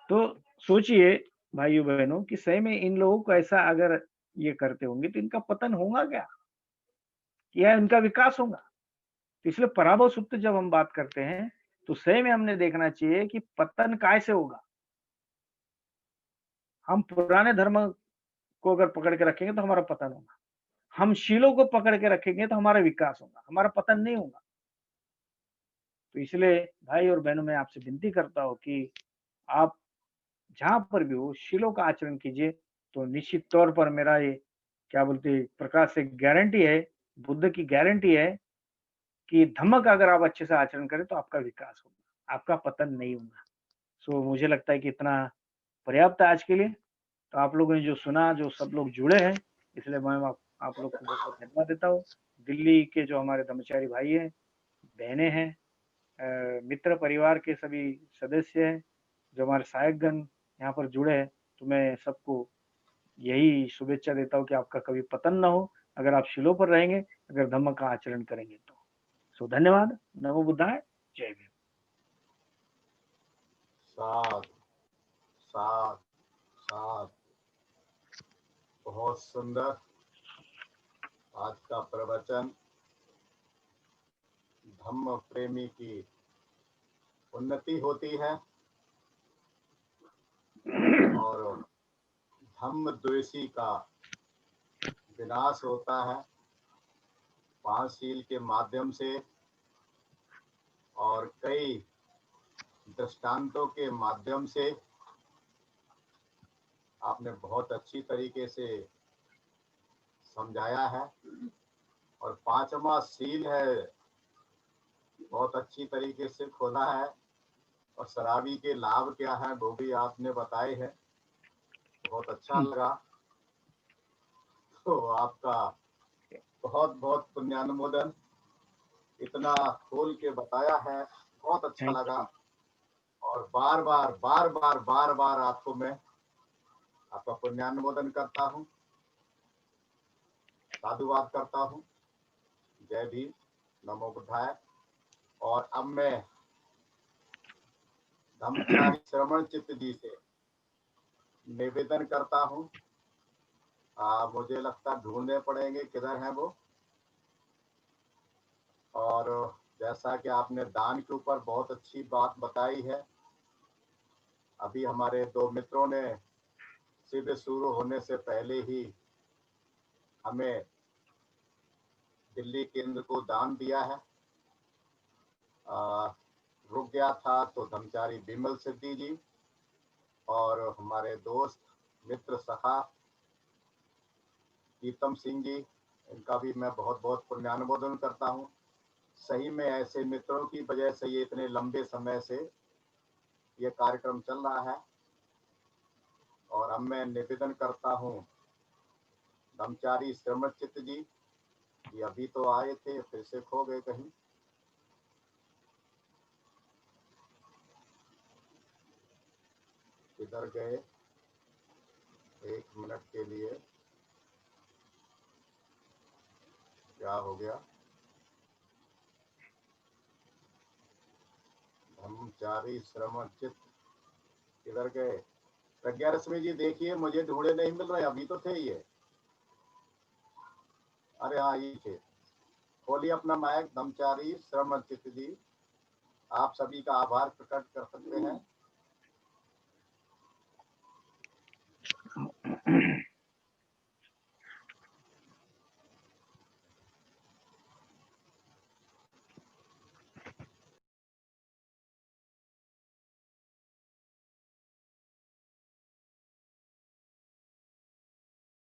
तो सोचिए भाइयों बहनों कि सही में इन लोगों को ऐसा अगर ये करते होंगे तो इनका पतन होगा क्या, या इनका विकास होगा। तो इसलिए पराभव सूत्र जब हम बात करते हैं तो सही में हमने देखना चाहिए कि पतन कैसे होगा। हम पुराने धर्म को अगर पकड़ के रखेंगे तो हमारा पतन होगा, हम शीलों को पकड़ के रखेंगे तो हमारा विकास होगा, हमारा पतन नहीं होगा। तो इसलिए भाई और बहनों, मैं आपसे विनती करता हूँ कि आप जहां पर भी हो शीलों का आचरण कीजिए, तो निश्चित तौर पर मेरा ये क्या बोलते प्रकाश से गारंटी है, बुद्ध की गारंटी है कि धम्म का अगर आप अच्छे से आचरण करें तो आपका विकास होगा, आपका पतन नहीं होगा। सो मुझे लगता है कि इतना पर्याप्त है आज के लिए। तो आप लोगों ने जो सुना, जो सब लोग जुड़े हैं, इसलिए मैं आप लोग को बहुत बहुत धन्यवाद देता हूँ। दिल्ली के जो हमारे धर्मचारी भाई हैं, बहनें हैं, मित्र परिवार के सभी सदस्य हैं, जो हमारे सहायकगण यहाँ पर जुड़े हैं, तो मैं सबको यही शुभेच्छा देता हूँ कि आपका कभी पतन ना हो, अगर आप शिलों पर रहेंगे, अगर धम्म का आचरण करेंगे तो। सो धन्यवाद। नमो बुद्धाय। जय भीम। साथ साथ साथ बहुत सुंदर आज का प्रवचन। धम्म प्रेमी की उन्नति होती है और धम्म द्वेषी का विनाश होता है, पांचशील के माध्यम से और कई दृष्टांतों के माध्यम से। आपने बहुत अच्छी तरीके से समझाया है। और पांचवा शील है, बहुत अच्छी तरीके से खोला है। और शराबी के लाभ क्या है वो भी आपने बताए हैं, बहुत अच्छा लगा। तो आपका बहुत बहुत पुण्यानुमोदन, इतना खोल के बताया है, बहुत अच्छा थैंक लगा। यू। और बार बार आपको मैं आपका पुण्यानुमोदन करता हूँ, साधुवाद करता हूँ। जय भीम, नमो बुद्धाय। और अब मैं धम्मचारी श्रवण चित्त जी से निवेदन करता हूँ, मुझे लगता ढूंढने पड़ेंगे किधर है वो। और जैसा कि आपने दान के ऊपर बहुत अच्छी बात बताई है, अभी हमारे दो मित्रों ने शिविर शुरू होने से पहले ही हमें दिल्ली केंद्र को दान दिया है। रुक गया था तो धर्मचारी बिमल सिद्धि जी और हमारे दोस्त मित्र सखा गीतम सिंह जी, इनका भी मैं बहुत बहुत पुण्यानुमोदन करता हूँ। सही में ऐसे मित्रों की वजह से ये इतने लंबे समय से ये कार्यक्रम चल रहा है। और अब मैं निवेदन करता हूँ धम्मचारी श्रवण चित्त जी, ये अभी तो आए थे, फिर से खो गए कहीं। किधर गए? एक मिनट के लिए, क्या हो गया? धम्मचारी श्रवण चित्त किधर गए? प्रज्ञा रश्मि जी देखिए, मुझे ढूंढे नहीं मिल रहे, अभी तो थे ये। अरे हाँ, ये थे। खोलिए अपना माइक धम्मचारी श्रवण चित्त जी, आप सभी का आभार प्रकट कर सकते हैं।